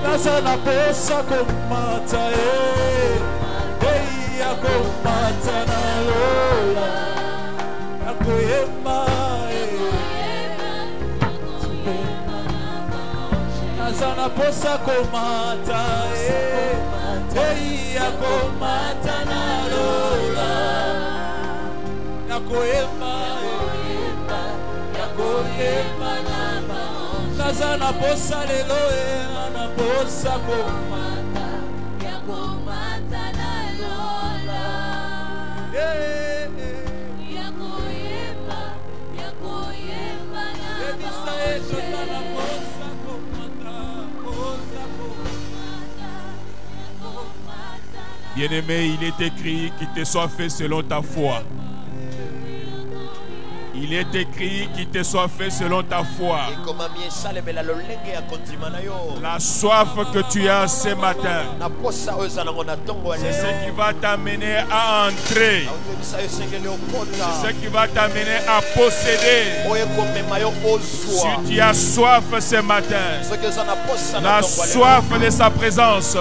Nazana posa komata akomata na lola akoyema Nazana posa komata akomata na lola akoyema Nazana posa lelo na posa komata yakomata na lola yakoyema na posa komata. Bien-aimé, il est écrit qu'il te soit fait selon ta foi. Il est écrit qu'il te soit fait selon ta foi. La soif que tu as ce matin, c'est ce qui va t'amener à entrer. C'est ce qui va t'amener à posséder. Si tu as soif ce matin, la soif de sa présence,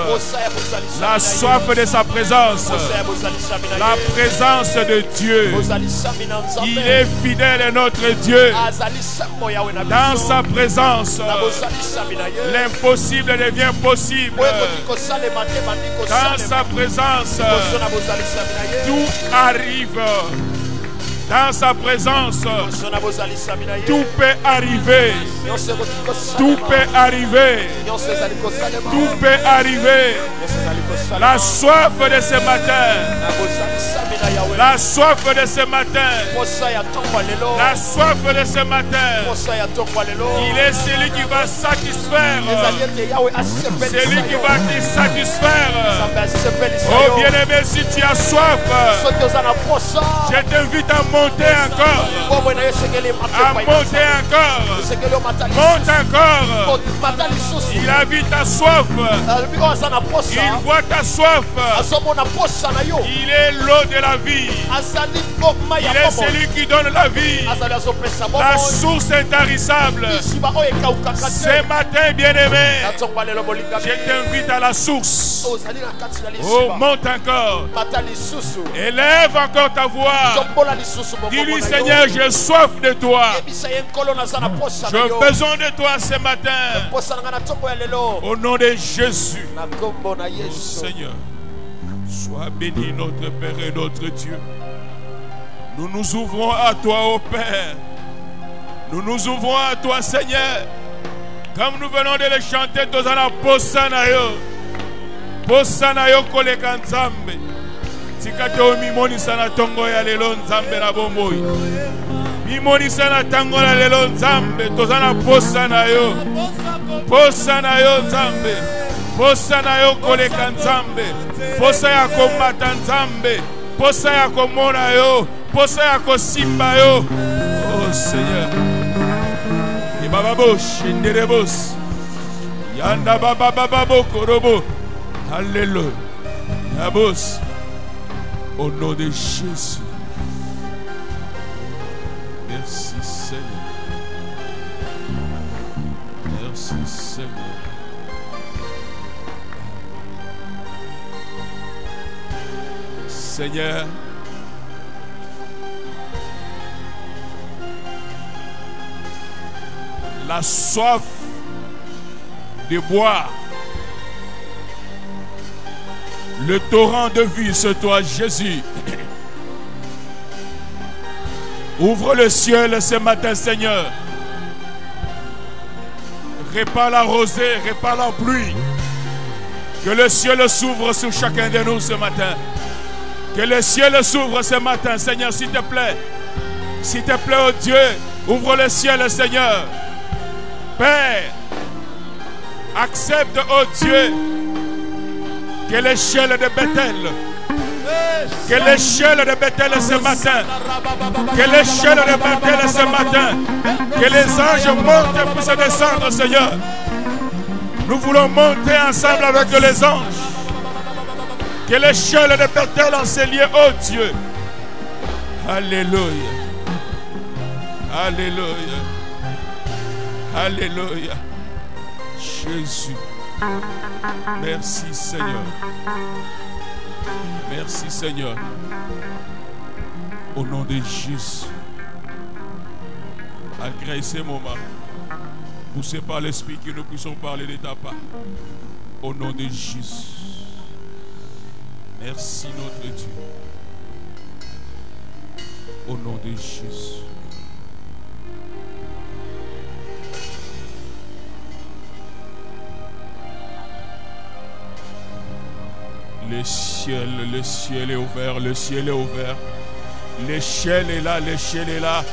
la soif de sa présence, la présence de Dieu, il est fidèle. Notre Dieu, dans sa présence, l'impossible devient possible. Dans sa présence, tout arrive. Dans sa présence, tout peut arriver. Tout peut arriver. Tout peut arriver. La soif de ce matin. La soif de ce matin. La soif de ce matin. Il est celui qui va satisfaire. Celui qui va te satisfaire. Oh bien-aimé, si tu as soif, je t'invite à monter encore. À monter encore. Monte encore. Il habite ta soif. Il voit ta soif. Il est l'eau de la vie. Il est celui qui donne la vie. La source intarissable. Ce matin, bien-aimé, je t'invite à la source. Oh, monte encore. Élève encore ta voix. Dis-lui, Seigneur, j'ai soif de toi. J'ai besoin de toi ce matin. Au nom de Jésus. Oh, Seigneur, sois béni notre Père et notre Dieu. Nous nous ouvrons à toi, ô Père. Nous nous ouvrons à toi, Seigneur. Comme nous venons de le chanter, Tozana Posanayo. Posanayo koleka nzambe. Tikato mimoni sana tongo ya lelo nzambe na bomboyi. Mimoni sana tango la lelo nzambe. Tozana posanayo. Posanayo nzambe. Posanayo koleka nzambe. Posa ya komata nzambe. Posa ya komona yo. Posa ya kosimba yo. Oh Seigneur. Ibababos, Nderebos. Yanda baba babo korobo. Alléluia. Yabos. Au nom de Jésus. Merci Seigneur. Merci Seigneur. Seigneur, la soif de boire, le torrent de vie sur toi, Jésus. Ouvre le ciel ce matin, Seigneur. Répand la rosée, répand la pluie. Que le ciel s'ouvre sur chacun de nous ce matin. Que le ciel s'ouvre ce matin, Seigneur, s'il te plaît. S'il te plaît, oh Dieu, ouvre le ciel, Seigneur. Père, accepte, oh Dieu, que l'échelle de Bethel, que l'échelle de Bethel ce matin, que l'échelle de Bethel ce matin, que les anges montent et puissent descendre, Seigneur. Nous voulons monter ensemble avec les anges. Que l'échelle de Bethel en ces lieux, oh Dieu. Alléluia. Alléluia. Alléluia. Jésus. Merci Seigneur. Merci Seigneur. Au nom de Jésus. Agrée ces moments. Poussé par l'Esprit que nous puissions parler de ta part. Au nom de Jésus. Merci notre Dieu. Au nom de Jésus. Le ciel est ouvert, le ciel est ouvert. Le ciel est là, le ciel est là,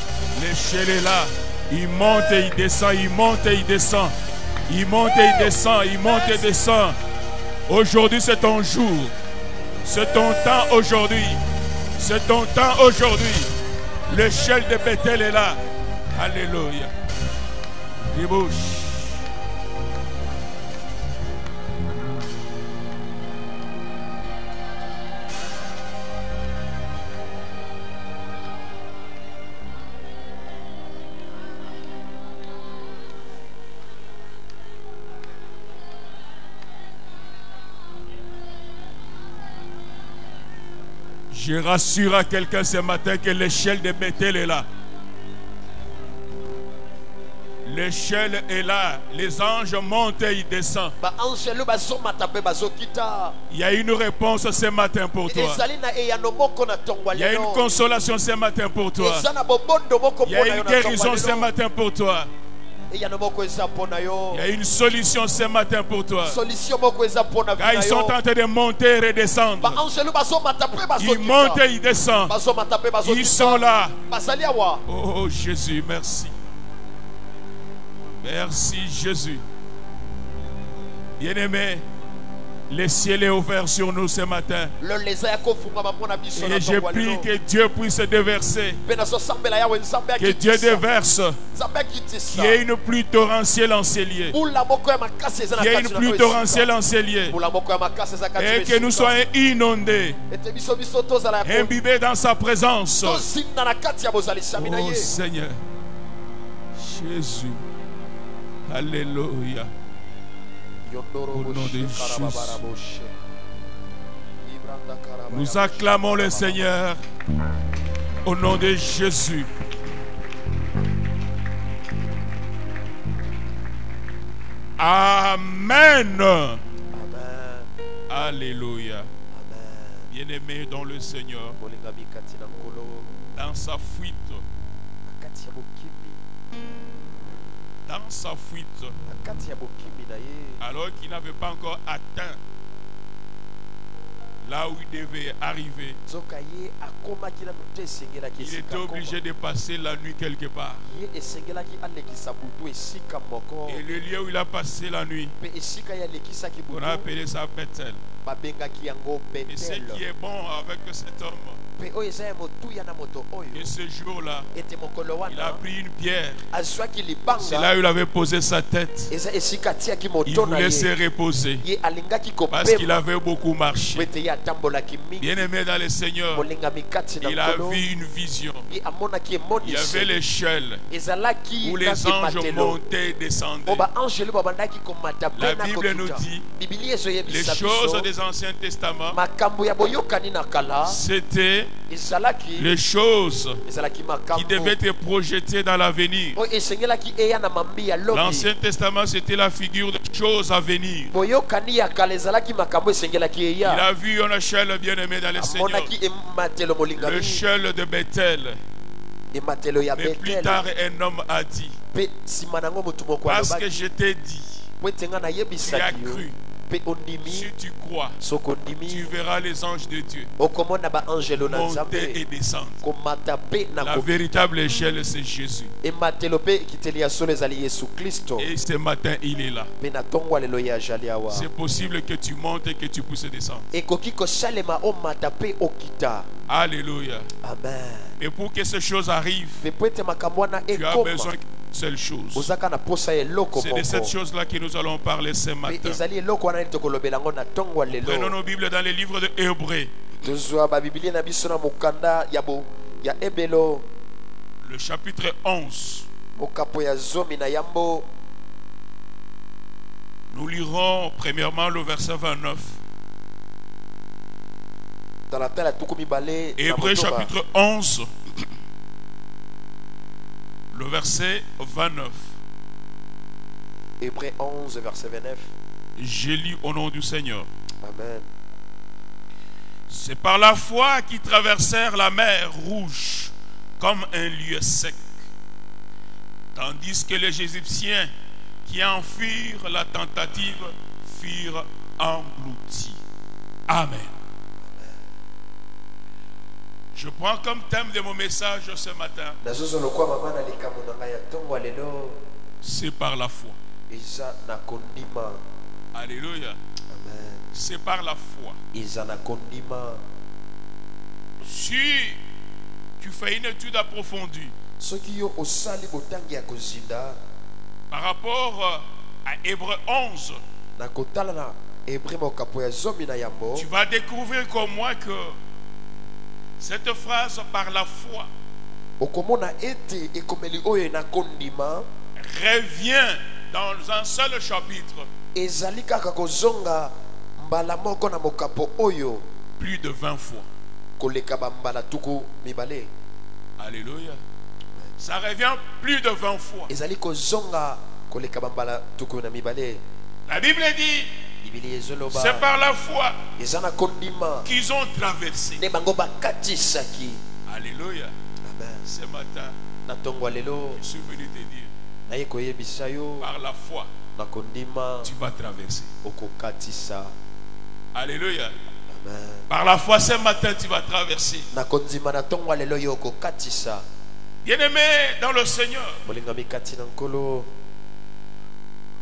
le ciel est là. Il monte et il descend, il monte et il descend. Il monte et il descend, il monte et descend. Aujourd'hui c'est ton jour. C'est ton temps aujourd'hui. C'est ton temps aujourd'hui. Le ciel de Bethel est là. Alléluia. Débouche. Je rassure à quelqu'un ce matin que l'échelle de Bethel est là. L'échelle est là. Les anges montent et ils descendent. Il y a une réponse ce matin pour toi. Il y a une consolation ce matin pour toi. Il y a une guérison ce matin pour toi. Il y a une solution ce matin pour toi. Car ils sont en train de monter et redescendre. Ils montent et ils descendent. Ils sont là. Oh Jésus, merci. Merci Jésus. Bien-aimé, le ciel est ouvert sur nous ce matin. Et je prie que Dieu puisse déverser. Que Dieu déverse. Qu'il y ait une pluie torrentielle ensoleillée. Qu'il y ait une pluie torrentielle ensoleillée. Et que nous soyons inondés. Imbibés dans sa présence. Oh Seigneur. Jésus. Alléluia. Au nom de Jésus. Nous acclamons le Seigneur. Au nom de Jésus. Amen. Amen. Alléluia. Bien-aimé dans le Seigneur, dans sa fuite, alors qu'il n'avait pas encore atteint là où il devait arriver, il était obligé de passer la nuit quelque part. Et le lieu où il a passé la nuit, on a appelé ça Bethel. Et ce qui est bon avec cet homme, et ce jour-là, il a pris une pierre. C'est là où il avait posé sa tête. Il voulait se reposer parce qu'il avait beaucoup marché. Bien-aimé dans le Seigneur, il a vu une vision. Il y avait l'échelle où les anges montaient et descendaient. La Bible nous dit les choses des Anciens Testaments, c'était les choses qui devaient être projetées dans l'avenir. L'Ancien Testament, c'était la figure des choses à venir. Il a vu une échelle, bien-aimé dans le Seigneur, l'échelle de Bethel. Mais plus tard, un homme a dit, parce que je t'ai dit, tu as cru. Si tu crois, tu verras les anges de Dieu monter et descendre. La véritable échelle, c'est Jésus. Et ce matin, il est là. C'est possible que tu montes et que tu puisses descendre. Alléluia. Amen. Et pour que ces choses arrivent, tu as besoin d'une seule chose. C'est de cette chose-là que nous allons parler ce matin. Prenons nos Bibles dans les livres de Hébreux. ya ebelo le chapitre 11. mokapo ya zomi na yambo. Nous lirons premièrement le verset 29. Dans la tala tuku mibale na Hébreux motoba. chapitre 11, le verset 29. Hébreux 11 verset 29. J'ai lu au nom du Seigneur. Amen. C'est par la foi qu'ils traversèrent la mer Rouge comme un lieu sec, tandis que les Égyptiens qui en firent la tentative furent engloutis. Amen. Je prends comme thème de mon message ce matin, c'est par la foi. Alléluia. Amen. C'est par la foi. Si tu fais une étude approfondie par rapport à Hébreux 11, tu vas découvrir comme moi que cette phrase par la foi revient dans un seul chapitre plus de 20 fois. Alléluia. Ça revient plus de 20 fois. La Bible dit, c'est par la foi qu'ils ont traversé. Alléluia. Ce matin, je suis venu te dire, par la foi, tu vas traverser. Alléluia. Par la foi, ce matin, tu vas traverser. Bien-aimé dans le Seigneur,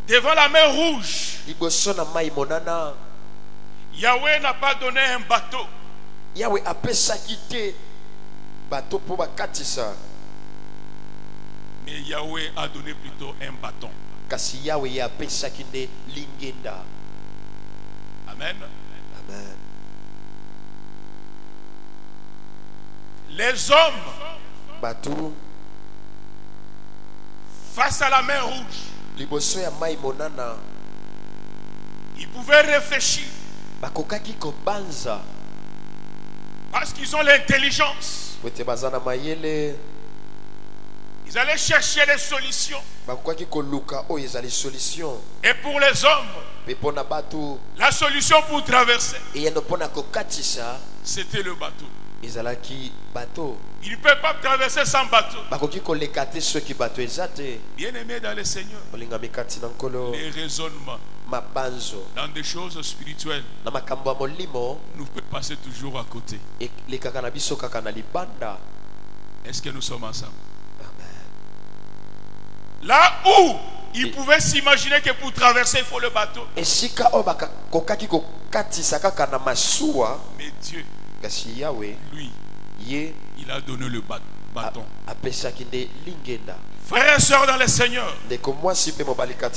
devant la mer Rouge, Yahweh n'a pas donné un bateau. Mais Yahweh a donné plutôt un bâton. Amen. Amen. Les hommes face à la mer Rouge, ils pouvaient réfléchir parce qu'ils ont l'intelligence. Ils allaient chercher des solutions. Et pour les hommes, la solution pour traverser, c'était le bateau. Il ne peut pas traverser sans bateau. Bien aimé dans le Seigneur, les raisonnements dans des choses spirituelles nous peut passer toujours à côté. Est-ce que nous sommes ensemble? Là où ils pouvaient s'imaginer que pour traverser il faut le bateau, mais Dieu, lui, il a donné le bâton. Frères et sœurs dans le Seigneur,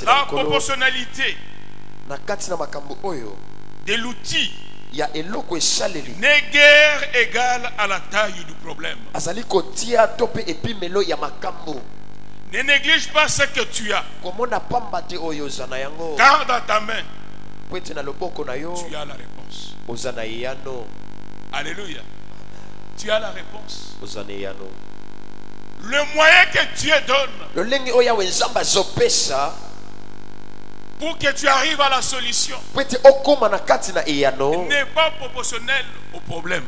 la proportionnalité de l'outil n'est guère égale à la taille du problème. Ne néglige pas ce que tu as, car dans ta main tu as la réponse. Alléluia. Tu as la réponse. Le moyen que Dieu donne pour que tu arrives à la solution n'est pas proportionnel au problème.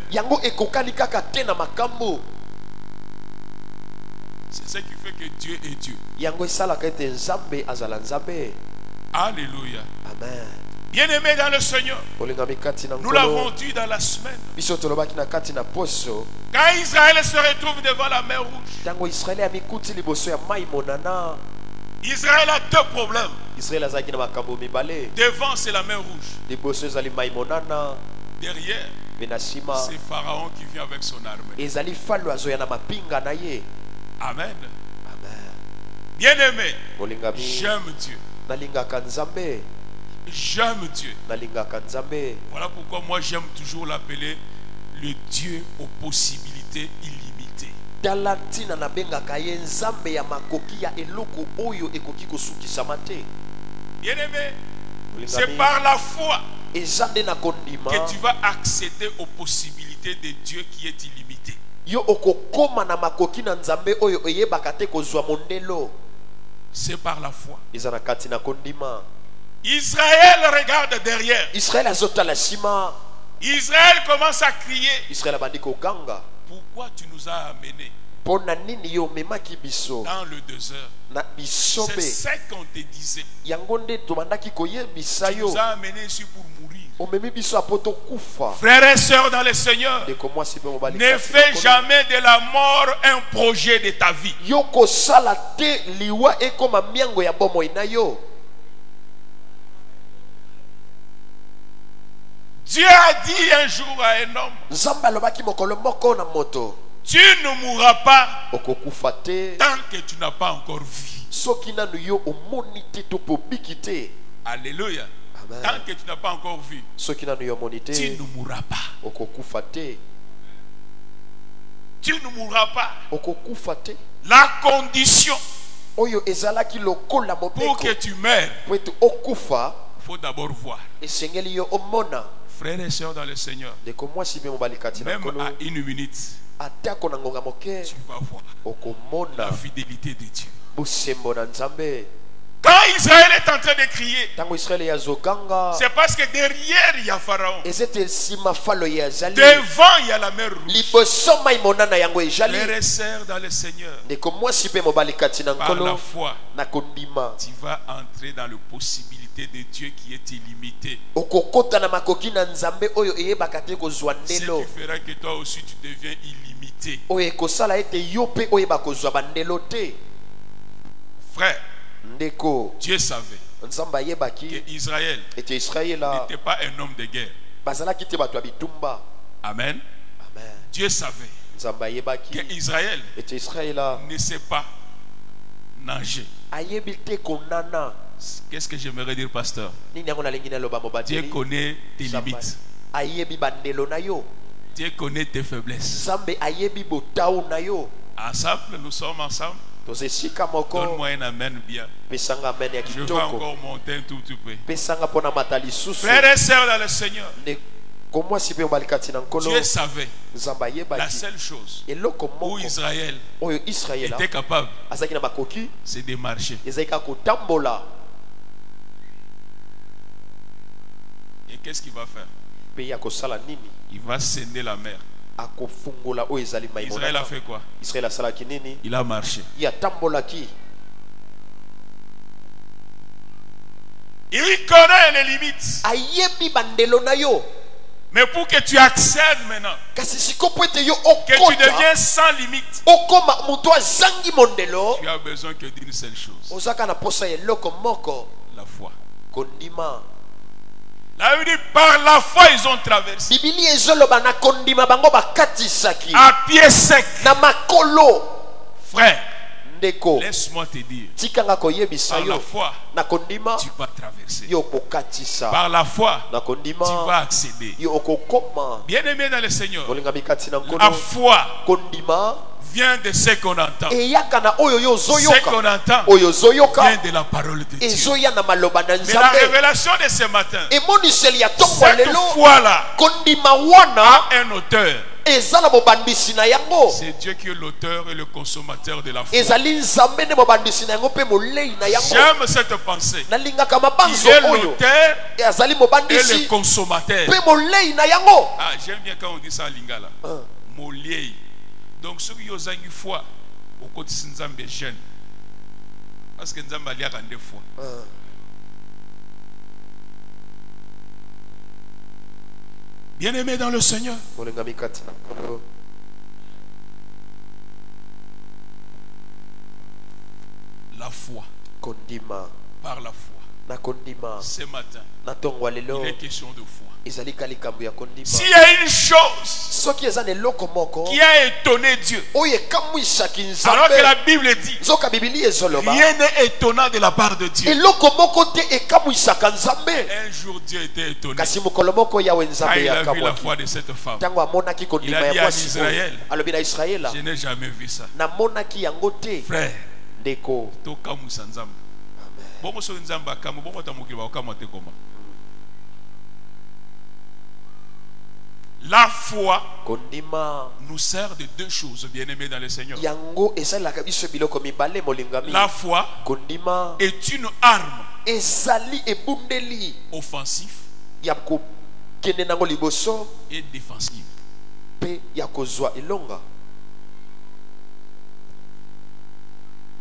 C'est ce qui fait que Dieu est Dieu. Alléluia. Amen. Bien-aimé dans le Seigneur, nous l'avons dit dans la semaine. Quand Israël se retrouve devant la mer Rouge, Israël a deux problèmes. Devant, c'est la mer Rouge. Derrière, c'est Pharaon qui vient avec son armée. Amen. Bien-aimé, j'aime Dieu. J'aime Dieu. Voilà pourquoi moi j'aime toujours l'appeler le Dieu aux possibilités illimitées. tala ntina nabengaka ye nzambe ya makoki ya eloko oyo ekoki kosukisama te. Bien-aimé, c'est par la foi eza nde na kondima que tu vas accéder aux possibilités de Dieu qui est illimité. yo okokoma na makoki na nzambe oyo oyebaka te kozwa mondelo. C'est par la foi. eza na kati na kondima. Israël regarde derrière. Israël azotala nsima. Israël commence à crier. Israël abandi koganga. Pourquoi tu nous as amenés Pona nini yo memaki biso dans le désert? na bisobe C'est ça qu'on te disait. yango nde tobandaki koyebisa Tu yo nous as amenés ici pour mourir. omemi biso apo tokufa. Frères et sœurs dans le Seigneur, ndeko mwasi mpe mobali ne kati na fais kolo. jamais de la mort un projet de ta vie. yo kosala te liwa ekoma miango ya bomoi na yo. Dieu a dit un jour à un homme, nzambe alobaki mokolo moko na moto tu ne mourras pas okokufa te tant que tu n'as pas encore vu. soki nanu yo omoni te to pobiki te. Alléluia. Amen. Tant que tu n'as pas encore vu, soki nanu yo omoni tu te ne mourras pas. okokufa te. Tu ne mourras pas. okokufa te. La condition oyo ezalaki lokola pour mobeko que tu meurs, po ete okufa il faut d'abord voir. esengeli yo omona. Frères et sœurs dans le Seigneur, ndeko mwasi mpe mobali kati na même nkolo à une minute, atako na ngonga moke tu vas voir okomona la fidélité de Dieu. bosembo na nzambe. Quand Israël est en train de crier, ntango israele yazoganga c'est parce que derrière il y a Pharaon. eza ete nsima falo ye azali Devant il y a la mer rouge. liboso mai monana yango ezali. Frères et sœurs dans le Seigneur, ndeko mwasi mpe mobali kati na par la nkolo foi, na kondima tu vas entrer dans la possibilité de Dieu qui est illimitée. okokota na makoki na nzambe oyo eyebaka te kozwa Ce qui ndelo fera que toi aussi tu deviens illimité. oyo ekosala ete yo mpe oyeba kozwa bandelo te. Frère, ndeko Dieu savait nzambe que ayebaki Israël ete israela n'était pas un homme de guerre. bazalaki te bato ya bitumba. Amen. amen. Dieu savait nzambe que ayebaki Israël ete israela ne sait pas nager. ayebi te konana. Qu'est-ce que j'aimerais dire, pasteur? nini yango nalingi naloba Dieu mobadeli connaît tes limites. ayebi bandelo na yo. Dieu connaît tes faiblesses. nzambe ayebi botau na yo. Ensemble, nous sommes ensemble. toza esika moko. Donne-moi un amen bien. pesanga amen ya Je vais kitoko. encore monter un tout petit peu. pesanga mpona mata lisusu. Frères et sœurs dans le Seigneur, ndeko mwasi mpe mobali kati na nkolo Dieu savait nzambe la ayebaki seule chose eloko où moko Israël oyo israela était capable, azalaki na makoki c'est de marcher. ezalaki kaka kotambola. Et qu'est-ce qu'il va faire? mpe ye akosala nini? Il va scender la mer. akofungola oyo ezali mai Israël a monana. fait quoi? israel asalaki nini? Il a marché. ye atambolaki. Il connaît les limites. ayebi bandelo na yo. Mais pour que tu accèdes maintenant, kasi siko po ete yo que tu okota deviens sans limite, okoma moto azangi mondelo tu as besoin que d'une seule chose, ozaka na posa ya eloko moko la foi. kondima. La Bible dit, par la foi ils ont traversé bibili ezoloba na kondima bango bakatisaki à pied sec. na makolo. Frère, ndeko laisse-moi te dire, tikanga koyebisa par la yo foi na kondima tu vas traverser. yo okokatisa. Par la foi na tu kondima vas accéder. yo okokoma. Bien-aimé dans le Seigneur, molingami kati na la nkolo foi kondima vient de ce qu'on entend. eyaka na oyo yo Ce ozoyoka. qu'on entend oyo ozoyoka vient de la parole de Dieu. ezoya na maloba na Mais la nzambe. révélation de ce matin, emoniseli ya ntongo cette lelo foi-là kondima wana a un auteur. eza na mobandisi na yango. C'est Dieu qui est l'auteur et le consommateur de la foi. ezali nzambe nde mobandisi na yango mpe molei na yango. J'aime cette pensée. nalingaka Il mabanzo est oyo l'auteur azali et le mobandisi consommateur. mpe molei na yango. Ah, j'aime bien quand on dit ça en lingala. Molier. Donc ceux qui ont une foi, au côté de Nzambe jeune. Parce que Nzambe a lié deux fois. Bien-aimé dans le Seigneur, molingami kati na nkolo la foi, kondima par la foi, na kondima Ce matin, na tongo lelo il est question de foi. ezali kalikambo ya kondima S'il y a une chose soki eza na eloko moko qui a étonné Dieu, oyo ekamwisaki alors que nzambe la Bible dit, zoka bibili ezoloba rien n'est étonnant de la part de Dieu. eloko moko te ekamwisaka nzambe Un jour, Dieu était étonné kasi mokolo moko yawe quand nzambe il a vu la yakamwaki foi de cette femme. ntango amonaki kondima Il a ya dit à mwasi Israël, oyo alobi na israela Je n'ai jamais vu ça. namonaki yango te Frère, ndeko tokamusa nzambe. Bongo soki nzambe akamu, bongo tamukili bakamwa te koma. La foi kondima nous sert de deux choses, bien-aimés dans le Seigneur. yango esalelaka biso biloko mibale molingami La foi kondima est une arme ezali ebundeli offensive ya kokende nango liboso et défensive. mpe ya kozwa elonga.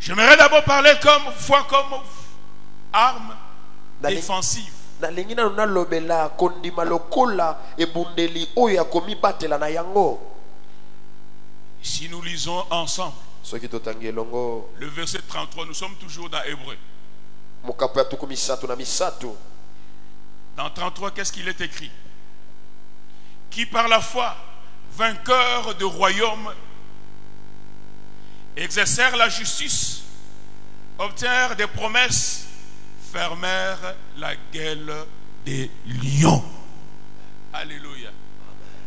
J'aimerais d'abord parler comme foi comme arme défensive. nalingi nano nalobela kondima lokola ebundeli oyo ya komibatela na yango. Si nous lisons ensemble soki totangi elongo le verset 33, nous sommes toujours dans Hébreu. mokapo ya tuku misato na misato. Dans 33, qu'est-ce qu'il est écrit? Qui par la foi, vainqueur de royaume, exercèrent la justice, obtinrent des promesses, fermèrent la gueule des lions. Alléluia.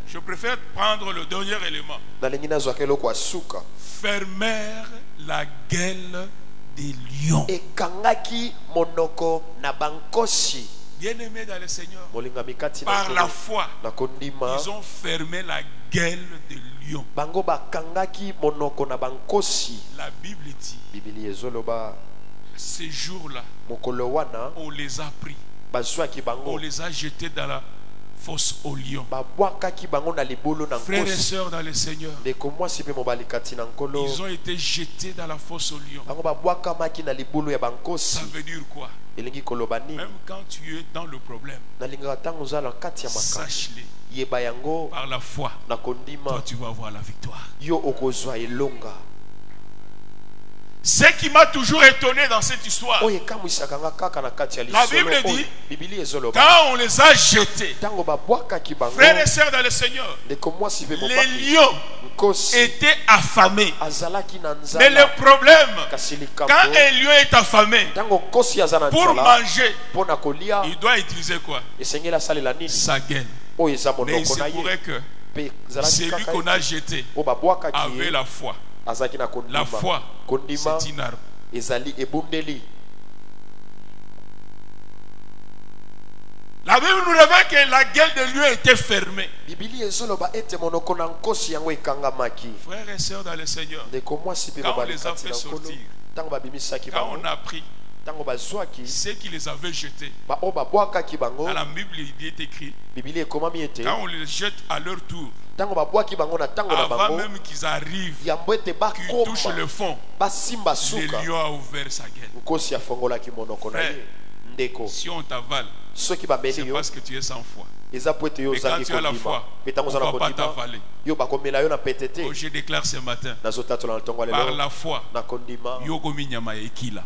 Je préfère prendre le dernier élément. nalingi nazwaka eloko ya suka. Fermèrent la gueule des lions. ekangaki monoko na bankosi. Bien-aimés dans le Seigneur, molingami kati na par la nkolo. foi, na kondima ils ont fermé la gueule des lions. bango bakangaki monoko na bankosi. La Bible dit, bibili ezoloba ces jours-là, mokolo wana on les a pris, bazwaki on bango les a jetés dans la fosse aux lions. babwakaki bango na libulu na Frères et nkosi. sœurs dans le Seigneur, ndeko mwasi mpe mobali kati na nkolo ils ont été jetés dans la fosse aux lions. bango babwakamaki na libulu ya Ça bankosi. veut dire quoi? elingi koloba nini? Même quand tu es dans le problème, nalingaka ntango ozala kati ya makambo sache-le, yeba yango par la foi, na toi kondima tu vas avoir la victoire. yo okozwa elonga. Ce qui m'a toujours étonné dans cette histoire, oyo ekamwisaka nga kaka na kati ya La lisolo Bible oyo, dit, bibili ezoloba quand on les a jetés, ntango babwakaki bango frères et sœurs dans le Seigneur, ndeko mwasi mpe les mobali lions nkosi étaient affamés. azalaki na Mais le nzala problème, kasi quand likambo un lion est affamé, ntango nkosi aza na pour nzala manger, mpo na kolia il doit utiliser quoi? esengeli asalela nini? Sa gaine. oyo eza Mais il monoko se na ye pourrait que mpe ezalaki celui kaka qu'on a ete jeté oyo babwakaki avait ye la foi. azalaki na La kondima. foi, kondima c'est une arme. ezali ebundeli. La Bible nous révèle que la gueule de lion était fermée. bibili ezoloba ete monoko na nkosi yango ekangamaki. Frères et sœurs dans le Seigneur, ndeko mwasi mpe Quand on mobali les a kati fait na nkolo sortir, ntango babimisaki quand bango on a pris ntango bazwaki ceux qui les avaient jetés, baoyo babwakaki bango dans la Bible il est écrit, bibili ekomami ete quand on les jette à leur tour, ntango babwaki bango na ntango na avant bango même qu'ils arrivent, yambo ete qu'ils touchent le bakoma fond, basimba le suka lion a ouvert sa gueule. nkosi afongolaki monoko na ye. Frère, ndeko si on t'avale, soki bameli c'est yo parce que tu es sans foi. eza po ete yo Mais quand ozalaki tu as la kondima foi, mpe ntango on oza na ne va pas kondima t'avaler. yo bakomela yo na pete te. Oh, je déclare ce matin, nazotatola na ntongo ya par lelo la foi, na kondima. yoko minyama ya ekila.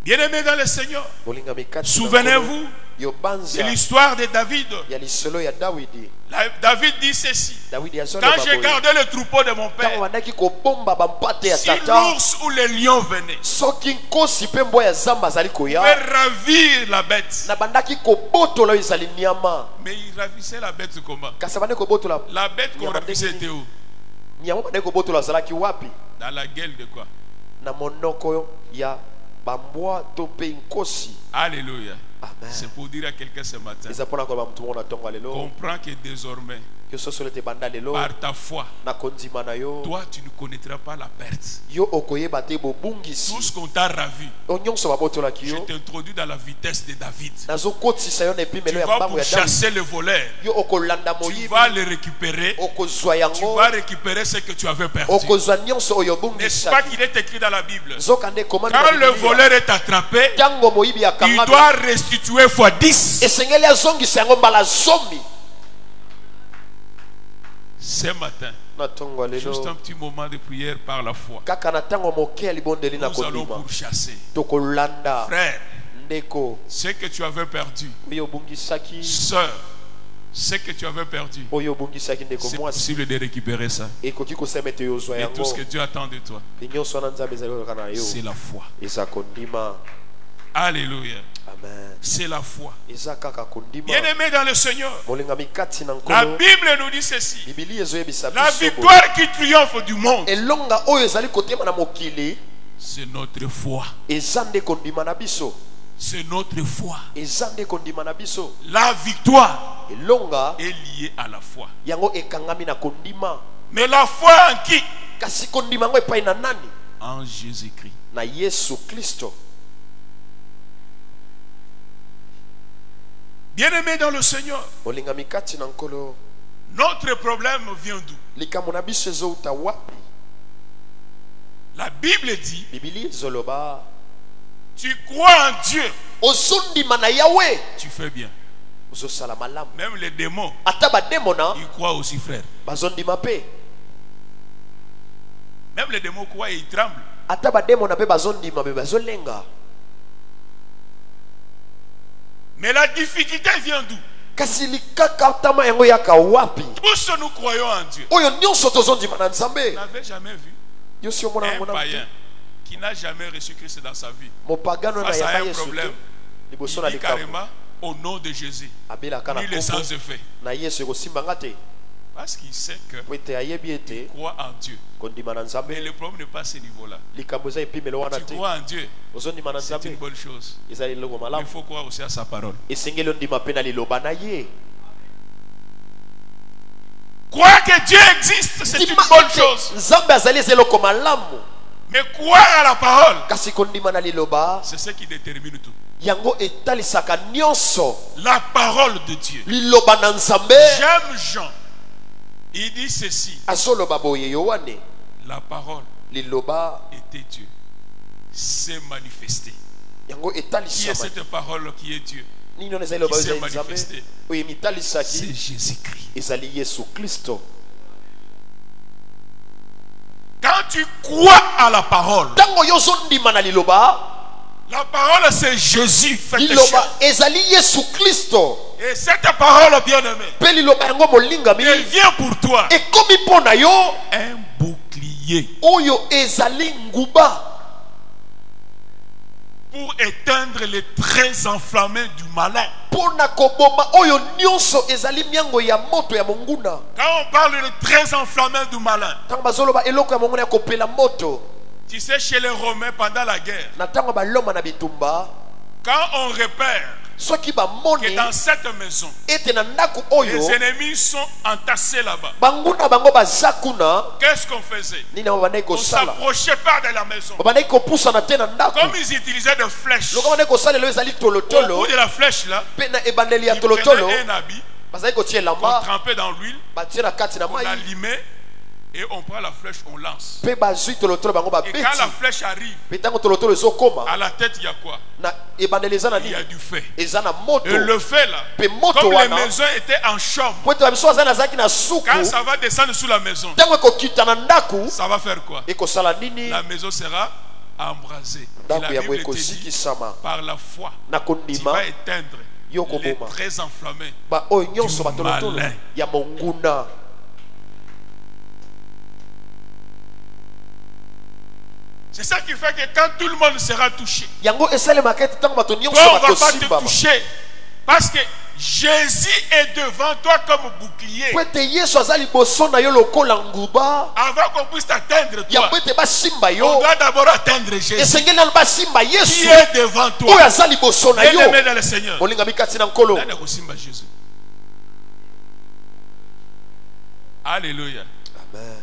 Bien-aimés dans le Seigneur, molingami kati na souvenez-vous nkolo, yo de banza l'histoire de David. ya lisolo ya Dawidi. David dit ceci: Dawidi azoloba quand j'ai boye, gardé le troupeau de mon ntango père, bandaki kobomba bampate ya si tata l'ours ou le lion venait, soki nkosi mpe mbwa ya zamba azali koya pouvait ravir la bête. na bandaki kobotola oyo ezali nyama Mais il ravissait la bête comment? kasi bandaki kobotola La bête qu'on nyama ravissait ndenge était nini? où? nyama bandaki kobotola azalaki wapi? Dans la gueule de quoi? na monoko ya bambwa to mpe nkosi. Alléluia. Amen. C'est pour dire à quelqu'un ce matin, eza mpona koloba motu moko na ntongo ya lelo comprends que désormais, yo sosolo ete banda lelo par ta foi, na kondima na yo toi tu ne connaîtras pas la perte. yo okoyeba te Tout bobungisi ce qu'on t'a ravi, oyo nyonso babotolaki je yo t'introduis dans la vitesse de David. nazokotisa yo na Tu epimelo ya vas mbango pour ya Dawidi. chasser le voleur. yo okolanda Tu moyibi vas le récupérer. okozwa Tu yango vas récupérer ce que tu avais perdu. okozwa nyonso oyo N'est-ce pas obungisaki. qu'il est écrit dans la Bible? nzoka nde ekomami na Quand le Biblia. voleur est attrapé, ntango moyibi il akangami doit restituer fois 10. esengeli azongisa yango mbala zomi. Ce matin, na ntongo ya juste lelo un petit moment de prière par la foi. kaka na ntango moke ya libondeli na Nous allons kondima pourchasser. tokolanda Frère, ndeko ce que tu avais perdu, oyo obungisaki sœur, ce que tu avais perdu, oyo obungisaki ndeko c'est mwasi possible de récupérer ça. ekoki kosala ete yozwa Et tout ce yango que Dieu attend de toi, mpe nyonso wana nzambe ezali koyoka na yo c'est la foi. eza kondima. Alléluia. Amen. C'est la foi. eza kaka kondima. Bien-aimé dans le Seigneur, molingami kati na la nkolo Bible nous dit ceci. bibili ezoyebisa La biso boye. victoire qui triomphe du monde, elonga oyo ezali kotema na mokili c'est notre foi. eza nde kondima na biso C'est notre foi. eza nde kondima na biso. La victoire elonga est liée à la foi. yango ekangami na kondima. Mais la foi en qui? kasi kondima yango epai na nani? En Jésus-Christ. na Yesu Kristo. Bien-aimé dans le Seigneur, molingami kati na nkolo notre problème vient d'où? likambo na biso ezouta wapi? La Bible dit, bibili ezoloba tu crois en Dieu, ozondima na yawe tu fais bien. ozosala malamu. Même les démons, ata bademona ils croient aussi, frère. bazondima mpe Même les démons croient et ils tremblent. ata bademona mpe bazondima mpe bazolenga. Mais la difficulté vient d'où? kasi likakatama yango yaka wapi? Tous nous croyons en Dieu. oyo nyonso tozondima na nzambe. Vous n'avez jamais vu yo si omona un yango na païen qui n'a jamais reçu Christ dans sa vie, mopagano na face à yaka un yesu problème, te liboso il na dit likambo carrément au nom de Jésus, abelaka na ni les kombo sans effet. na yesu ekosimbanga te Parce qu'il sait que po ete ayebi ete croit en Dieu. kondima na Mais nzambe le problème n'est pas à ce niveau-là. likambo eza epimelo wana Tu te. crois en Dieu, ozondima na c'est une nzambe bonne chose. ezali eloko Mais il malamu. faut croire aussi à sa parole. esengeli ondima mpe na liloba na ye. Croire que Dieu existe, c'est une Ndima bonne ete chose. nzambe azali eza eloko malamu. Mais croire à la parole, kasi kondima na liloba c'est ce qui détermine tout. yango etalisaka nyonso. La parole de Dieu. liloba na nzambe J'aime Jean. Il dit ceci. azoloba boye yoane La parole liloba était Dieu. S'est manifesté. yango Qui est etalisama. cette parole qui est Dieu? nini wana eza eloba Qui s'est ezali nzambe manifesté. oyo emitalisaki C'est Jésus-Christ. ezali yesu kristo. Quand tu crois à la parole, ntango yo ozondima na liloba la parole c'est Jésus fait liloba chair. ezali yesu kristo. Et cette parole, bien-aimée, mpe liloba yango molingami devient pour toi ekomi mpo na yo un bouclier oyo ezali nguba pour éteindre les traits enflammés du malin. mpo na koboma oyo nyonso ezali miango ya moto ya monguna. Quand on parle de traits enflammés du malin, ntango bazoloba eloko ya monguna ya kopela moto tu sais, chez les Romains pendant la guerre, na ntango baloma na bitumba quand on repère soki que bamoni dans cette maison, ete na ndako oyo les ennemis sont entassés là-bas, banguna bango baza kuna qu'est-ce qu'on faisait? nini yango bandaki On ne kosala s'approchait pas de la maison. babandaki kopusana te na ndako Comme ils utilisaient des flèches, loko bandaki kosalela oyo ezali au tolotolo bout de la flèche là, mpe na ebandeli ya ils tolotolo prenaient un habit, bazali kotia on elamba trempait dans l'huile, batie na kati na on mai l'allumait et on prend la flèche, on lance. mpe bazwi tolotolo bango Et quand babeti la flèche arrive, mpe ntango tolotolo ezokoma à la tête il y a quoi? na ebandeli eza na Il y a nini du feu. eza na moto Et le feu là, mpe moto comme les wana maisons étaient en chambre, po ete bamiso azali nazalaki na suku quand ça va descendre sous la maison, ntango ekokita na ndako ça va faire quoi? ekosala nini? La maison sera embrasée. Et ndako la yango Bible te dit, ekozikisama par la foi, na tu kondima vas éteindre yo les koboma traits enflammés. baoyo nyonso Du batolotolo malin. ya monguna. C'est ça qui fait que quand tout le monde sera touché, yango esalemaka ete ntango bato nyonso toi on ne va pas te bakosimbama toucher. Parce que Jésus est devant toi comme bouclier. po ete yesu aza liboso na yo lokola nguba. Avant qu'on puisse t'atteindre, toi, yango ete basimba on yo doit d'abord atteindre Jésus esengeli nano basimba qui yesu est devant toi. oyo aza liboso na yo. Bien-aimé dans le Seigneur. molingami kati na nkolo. Nani akosimba Jésus? Alléluia. Amen.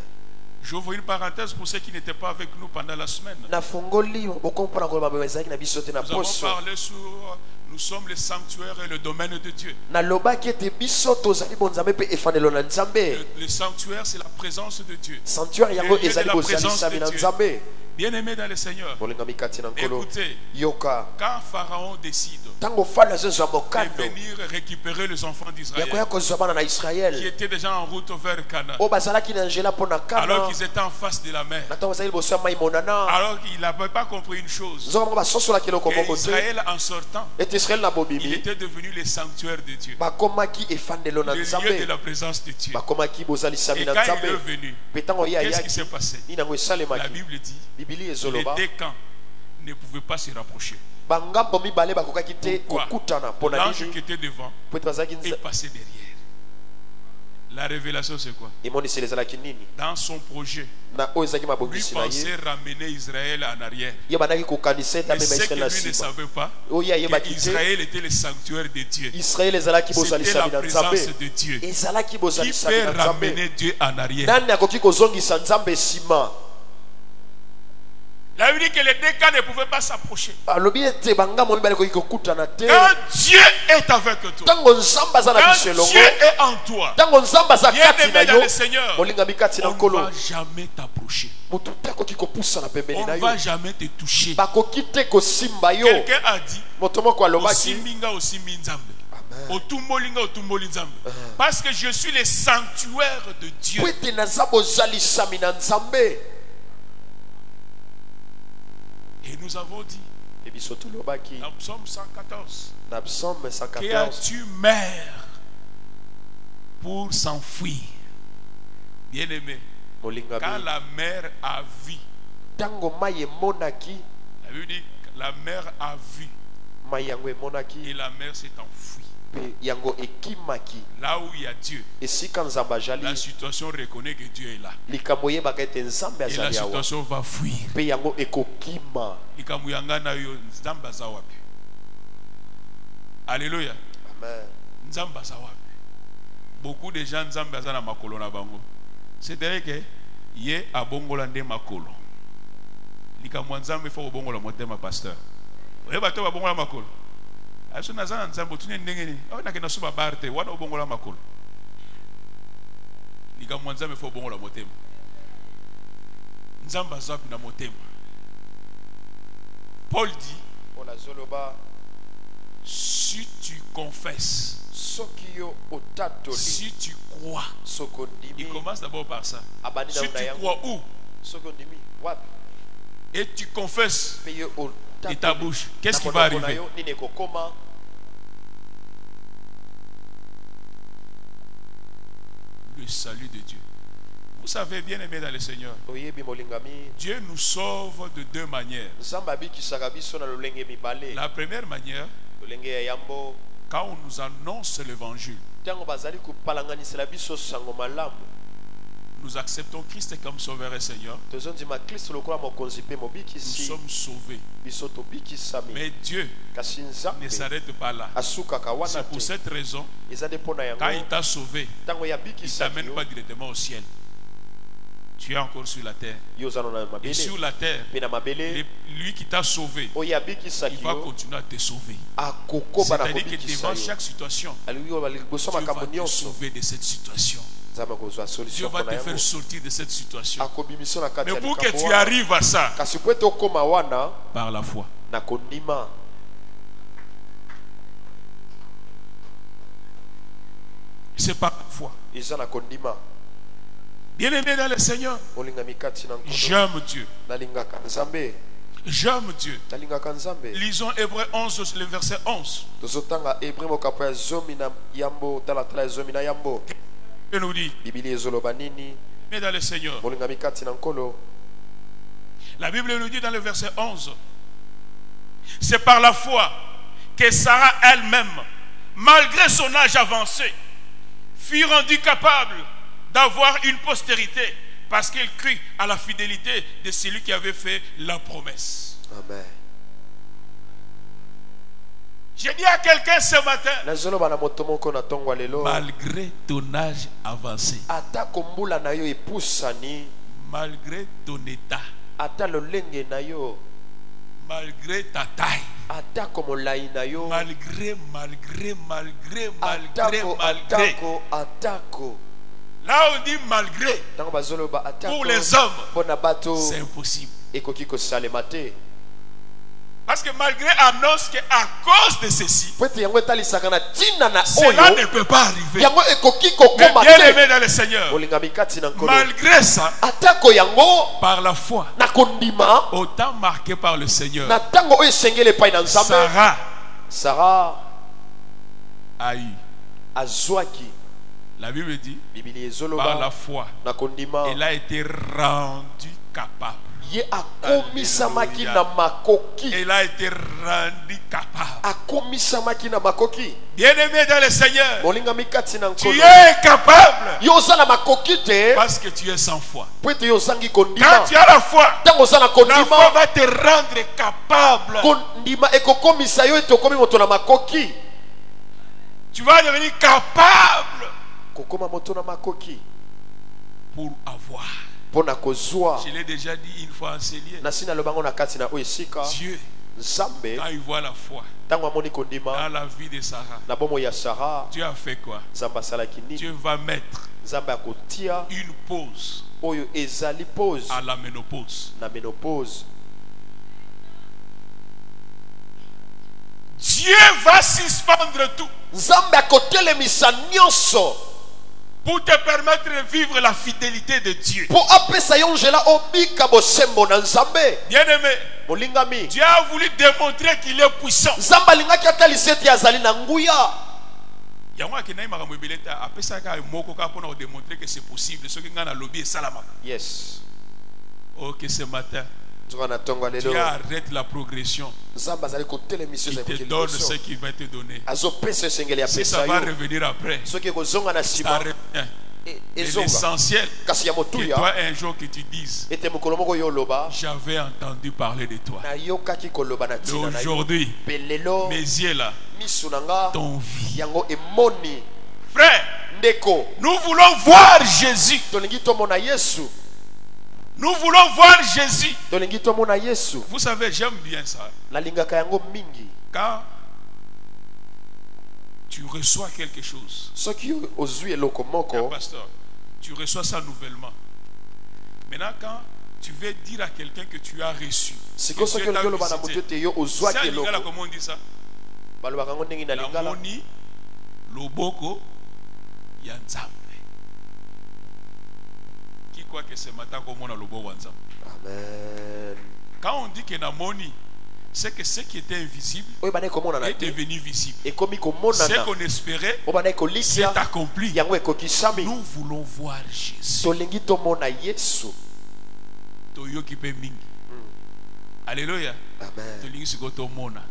J'ouvre une parenthèse pour ceux qui n'étaient pas avec nous pendant la semaine. nafungoli bokompona koloba mabe ezalaki na biso te na Nous avons poso. parlé sur nous sommes le sanctuaire et le domaine de Dieu. nalobaki ete biso tozali bonzambe mpe efandelo na nzambe. Le sanctuaire, c'est la présence de Dieu. sanctuaire yango Le lieu de ezali la présence bozalisami de na Dieu. nzambe. Bien-aimé dans le Seigneur, écoutez, yoka quand Pharaon décide tango fala zezo de mokando venir récupérer les enfants d'Israël yakoya kozwa bana na qui Israël étaient déjà en route vers Canaan, o bazalaki na njela pona kana alors qu'ils étaient en face de la mer, na tango bazali boso mai monana alors qu'il n'avait pas compris une chose, nzongo basosola kiloko moko te Israël en sortant, et Israël na il bobimi était devenu le sanctuaire de Dieu, bakomaki efandelo na le lieu de nzambe la présence de Dieu. bakomaki bozalisami Et na quand il nzambe est venu, petango ya qu'est-ce qui yaki s'est passé? inango La esalemaki Bible dit bibili les ezoloba deux camps ne pouvaient pas se rapprocher. bangambo mibale bakokaki te Pourquoi? kokutana pona L'ange qui nini était devant po ete bazalaki est passé derrière. La révélation, c'est quoi? emoniseli ezalaki nini Dans son projet, na oyo ezalaki lui mabongisi na ye pensait ramener Israël en arrière. ye bandaki kokanisa ete Et amema ce que Israël na lui ne nsima savait pas, oyo ayebaki te Israël était le sanctuaire de Dieu. Israël ezalaki C'était la bozalisami na nzambe présence de Dieu. ezalaki Qui bozalisami peut na nzambe ramener Dieu en arrière? nani akoki kozongisa nzambe nsima La Bible dit que les deux camps ne pouvaient pas s'approcher. alobi ete bangambo mibale ekoki kokutana te Quand Dieu est avec toi, ntango nzambe aza na quand biso elongo Dieu est en toi, ntango nzambe aza kati na bien-aimé dans yo le Seigneur, molingami kati na on ne nkolo va jamais t'approcher. moto te akoki kopusana pembeni On na ne yo va jamais te toucher. bakoki te kosimba yo Quelqu'un a dit, moto moko alobaki Osimbinga osimbi nzambe. Amen. Otumbolinga otumboli nzambe. Parce que je suis le sanctuaire de Dieu. po ete naza bozalisami na nzambe Et nous avons dit, e biso tolobaki dans Psaume 114, na psaume que 114 as-tu mère pour s'enfuir? Bien-aimé, quand molingami la mère a vu, ntango mai emonaki la Bible dit que la mère a vu mai yango et emonaki la mère s'est enfuie. mpe yango ekimaki Là où il y a Dieu, esika nzambe la ajali situation reconnaît que Dieu est là. likambo oyebaka ete nzambe Et la azali awa situation va fuir. mpe yango ekokima Likambo yanga na yo nzambe aza wapi? Alléluia. amen Nzambe aza wapi? Beaucoup de gens nzambe aza na makolo na bango. C'est-à-dire que ye abongola nde makolo. Likambo nzambe faut obongola motema pasteur. Oyeba to abongola makolo. Aso naza na nzambe tuni ndenge ni. O nakena suba barte wana obongola makolo. Likambo nzambe faut obongola motema. Nzambe aza na motema. Paul dit, mpona zoloba si tu confesses, soki yo otatoli si tu crois, soki il ondimi commence d'abord par ça. abandi Si na na tu yango crois où soki ondimi wapi et tu confesses mpe yo de ta bouche, qu'est-ce qui na va monoko na arriver? yo nini ekokoma Le salut de Dieu. Vous savez, bien aimé dans le Seigneur, oyebi molingami Dieu nous sauve de deux manières. nzambe abikisaka biso na lolenge mibale La première manière, lolenge ya yambo quand on nous annonce l'évangile, ntango bazali kopalanganisela biso sango malamu nous acceptons Christ comme Sauveur et Seigneur, tozondima kristo lokola mokonzi mpe nous mobikisi sommes sauvés. biso tobikisami Mais Dieu kasi ne nzambe s'arrête pas là. asukaka wana C'est pour te cette raison, eza nde mpo na quand il yango t'a sauvé, ntango il ne yabikisaki t'amène yo pas directement au ciel. Tu es encore sur la terre. yo oza no na Et mabele sur la terre, mpe na mabele lui qui t'a sauvé, oyo il abikisaki va yo continuer à te sauver. akokoba na C'est-à-dire que kobikisa devant yo chaque situation, alingi oyo liboso Dieu makambo va te nyonso sauver de cette situation. nzambe akozwa Dieu solution va mpo na te yango faire sortir de cette situation. akobimiso na kati Mais ya pour que likambo tu wana arrives à ça, kasi po ete okóma wana par la foi. na kondima C'est par la foi. eza na kondima Bien-aimé dans le Seigneur, olingami kati na nkolo j'aime Dieu. nalingaka nzambe J'aime Dieu. nalingaka nzambe Lisons Hébreux 11, le verset 11. tozotanga hebreu mokapo ya zomi na yambo talatala ya zomi na yambo Il nous dit, bibili ezoloba nini mais dans le Seigneur, molingami kati na nkolo la Bible nous dit dans le verset 11, c'est par la foi que Sarah elle-même, malgré son âge avancé, fut rendue capable d'avoir une postérité parce qu'elle crut à la fidélité de celui qui avait fait la promesse. amen J'ai dit à quelqu'un ce matin, nazoloba na moto moko na ntongo ya lelo malgré ton âge avancé, atako mbula na yo epusani malgré ton état, ata lolenge na yo malgré ta taille, atako molai na yo malgré atako là on dit malgré ntango bazoloba pour atako les hommes mpona bato c'est impossible, ekoki kosalema te. Parce que malgré annonce qu'à cause de ceci, Po ete yango etalisaka na ntina na cela oyo ne peut pas arriver. yango ekoki Mais kokoma bien te. aimé dans le Seigneur, Molingami kati na nkolo. malgré ça, Atako yango par la foi, na kondima au temps marqué par le Seigneur, na ntango oyo esengeli epai na Nzambe, Sarah Sara a eu. azwaki, La Bible dit, Biblia par la ezoloba foi, na kondima elle a été rendue capable. ye akomisamaki na makoki. Elle a été rendue capable. Akomisamaki na makoki. Bien-aimé dans le Seigneur, Molingami kati na tu nkolo. es capable Yo oza na makoki te parce que tu es sans foi. po ete yo ozangi Quand kondima. tu as la foi, Ntango oza na la foi kondima, va te rendre capable. kondima ekokomisa yo ete okomi moto na makoki. Tu vas devenir capable Kokoma moto na makoki pour avoir. mpona kozwa. Je l'ai déjà dit une fois enseigné. Nasi nalobango na kati na oyo esika. Dieu, Nzambe quand il voit la foi ntango amoni dans kondima la vie de Sarah, na bomoi ya Sara, Dieu a fait quoi? Nzambe asalaki nini? Dieu va mettre Nzambe akotia une pause oyo ezali pause à la ménopause. na ménopause. Dieu va suspendre tout Nzambe akotelemisa nyonso pour te permettre de vivre la fidélité de Dieu. po apesa yo nzela obika bosembo na Nzambe. Bien-aimé, Molingami, Dieu a voulu démontrer qu'il est puissant. Nzambe alingaki atalisa ete azali na nguya. Yango akendaki makambo ebele te apesaka moko kaka mpona kodémontrer que c'est possible soki ngai nalobi esalamaka. Yes. Ok, ce matin, Nzoka na tongo Dieu lelo. arrête la progression. Nzambe azali kotelemisa Il yo te donne ce qu'il va te donner. azopesa esengeli Si ça apesa va yo. revenir après, Soki ekozonga na ça nsima revient. Mais ezonga. l'essentiel, Kasi ya que motuya toi un jour que tu dises, ete mokolo moko yo oloba j'avais entendu parler de toi. nayokaki koloba na Mais ntina na yo. aujourd'hui, Pe lelo mes yeux là misu na nga t'ont vu. yango emoni. Frère, Ndeko nous voulons voir Jésus. tolingi tomona Yesu. Nous voulons voir Jésus. Tolingi tomona Yesu. Vous savez, j'aime bien ça. Nalingaka yango mingi. Quand tu reçois quelque chose, Soki yo ozwi eloko un moko pasteur, tu reçois ça nouvellement. Maintenant, quand tu veux dire à quelqu'un que tu as reçu, siko que soki Dieu t'a olingi oloba na moto visité, ete yo c'est ozwaki à Lingala, eloko comment on dit ça? balobaka yango ndenge na La lingala moni, loboko, yanzambe. Qui croit que ce matin, comme on a loboko yanzambe? amen. Quand on dit que na moni, c'est que ce qui était invisible Oyo bana komonana est te devenu visible. ekomi Ce komonana qu'on espérait oyo bana s'est ekolikia accompli. yango ekokisami. Nous voulons voir Jésus. Tolingi tomona Yesu. Toyoki pe mingi. Alléluia. Amen. Tolingi sikoto mona.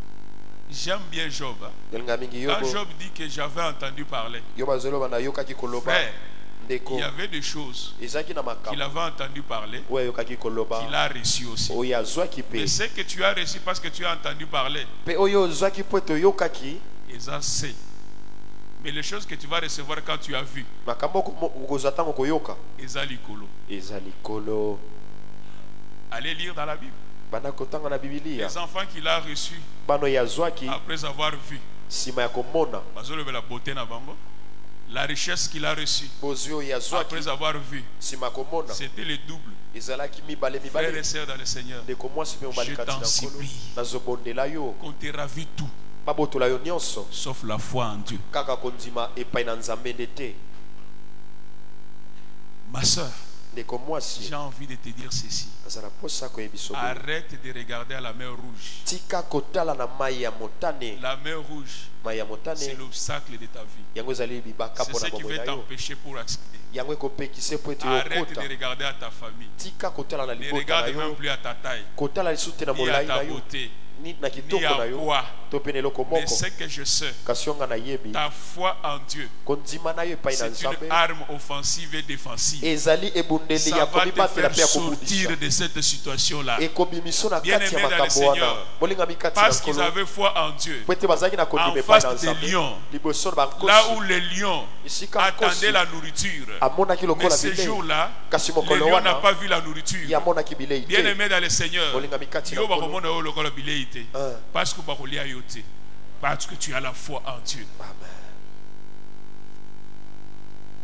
J'aime bien Job. Hein. Yolinga mingi Quand yo Job dit que j'avais entendu parler, yo bazoloba na yokaki koloba frère, ndeko il y avait des choses ezaki na qu'il makambo avait entendu parler, oyo yokaki koloba qu'il a reçu aussi. oyo azwaki Mais pe ce que tu as reçu parce que tu as entendu parler, pe oyo ozwaki po ete oyokaki ils en savent. Mais les choses que tu vas recevoir quand tu as vu, makambo okozwa ntango koyoka ils ont likolo. eza likolo. Allez lire dans la Bible. Bana kotanga na Biblia Les enfants qu'il a reçus bano oyo azwaki après avoir vu, nsima ya komona bazolobe la beauté na bango, la richesse qu'il a reçue bozwi oyo azwaki après avoir vu, nsima ya komona c'était le double. ezalaki mibale Frères et mibale. sœurs dans le Seigneur, Ndeko mwasi mpe mobali Je kati t'en na nkolo supplie. nazobondela yo qu'on te ravit tout, babotola yo nyonso sauf la foi en Dieu. kaka kondima epai na Nzambe nde te. Ma soeur, Ndeko mwasi j'ai envie de te dire ceci. nazala mposa koyebiso boye. Arrête de regarder à la mer rouge. tika kotala na mai ya motane. La mer rouge, Mai ya c'est motane l'obstacle de ta vie. yango ezali bibaka C'est mpona ce qui bomoi veut na yo t'empêcher pour accéder. yango ekopekisa po ete Arrête okota. de regarder à ta famille. Tika kotala na Ne libota na regarde même yo plus à ta taille, kotala lisusu te na ni à molai ta na yo beauté, ni na ni kitoko à na yo quoi. to pe na eloko Mais moko. ce que je sais, Kasi yo nga nayebi ta foi en Dieu, kondima na yo epai na c'est une Nzambe arme offensive et défensive. ezali ebundeli Ça ya va te komibatela faire mpe ya sortir kobundisa de cette situation-là. ekobimiso na Bien kati ya aimé dans le makambo wana Seigneur, bolingami kati na Parce qu'ils nkolo avaient foi en Dieu. po ete bazalaki na kondima En epai face na des Nzambe lions, liboso na Là où bankosi les lions esika nkosi attendaient la nourriture. amonaki Mais lokola ce bilei jour-là, kasi le mokolo lion n'a wana pas vu la nourriture. ye amonaki bilei Bien te. aimé dans le Seigneur, Bolingami kati na yo nkolo. bakomona yo lokola bilei te. Ah. Parce que bakolia yo te. Parce que tu as la foi en Dieu. Amen.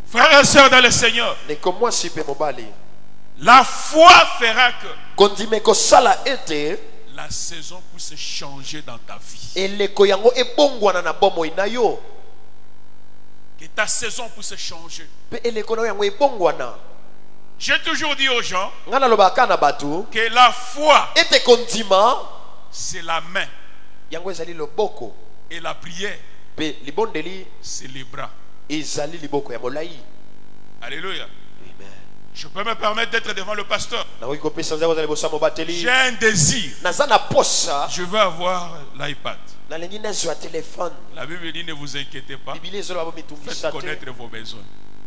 Frères et sœurs dans le Seigneur, Ndeko mwasi mpe mobali la foi fera que kondime kosala ete la saison puisse changer dans ta vie. eleko yango ebongwana na bomoi na yo. Que ta saison puisse changer. Pe eleko na yango ebongwana. J'ai toujours dit aux gens ngana lobaka na batu que la foi, ete kondima c'est la main. yango ezali loboko. Et la prière, Pe libondeli c'est les bras. ezali liboko ya molai. Alléluia. Amen. Je peux me permettre d'être devant le pasteur. Nakoki kopesa nzambe ozali bosa mobateli. J'ai un désir. Naza na posa Je veux avoir l'iPad. nalingi nazwa telefone. La Bible dit ne vous inquiétez pas. Biblia ezoloba Faites bomitungisa te. connaître vos besoins.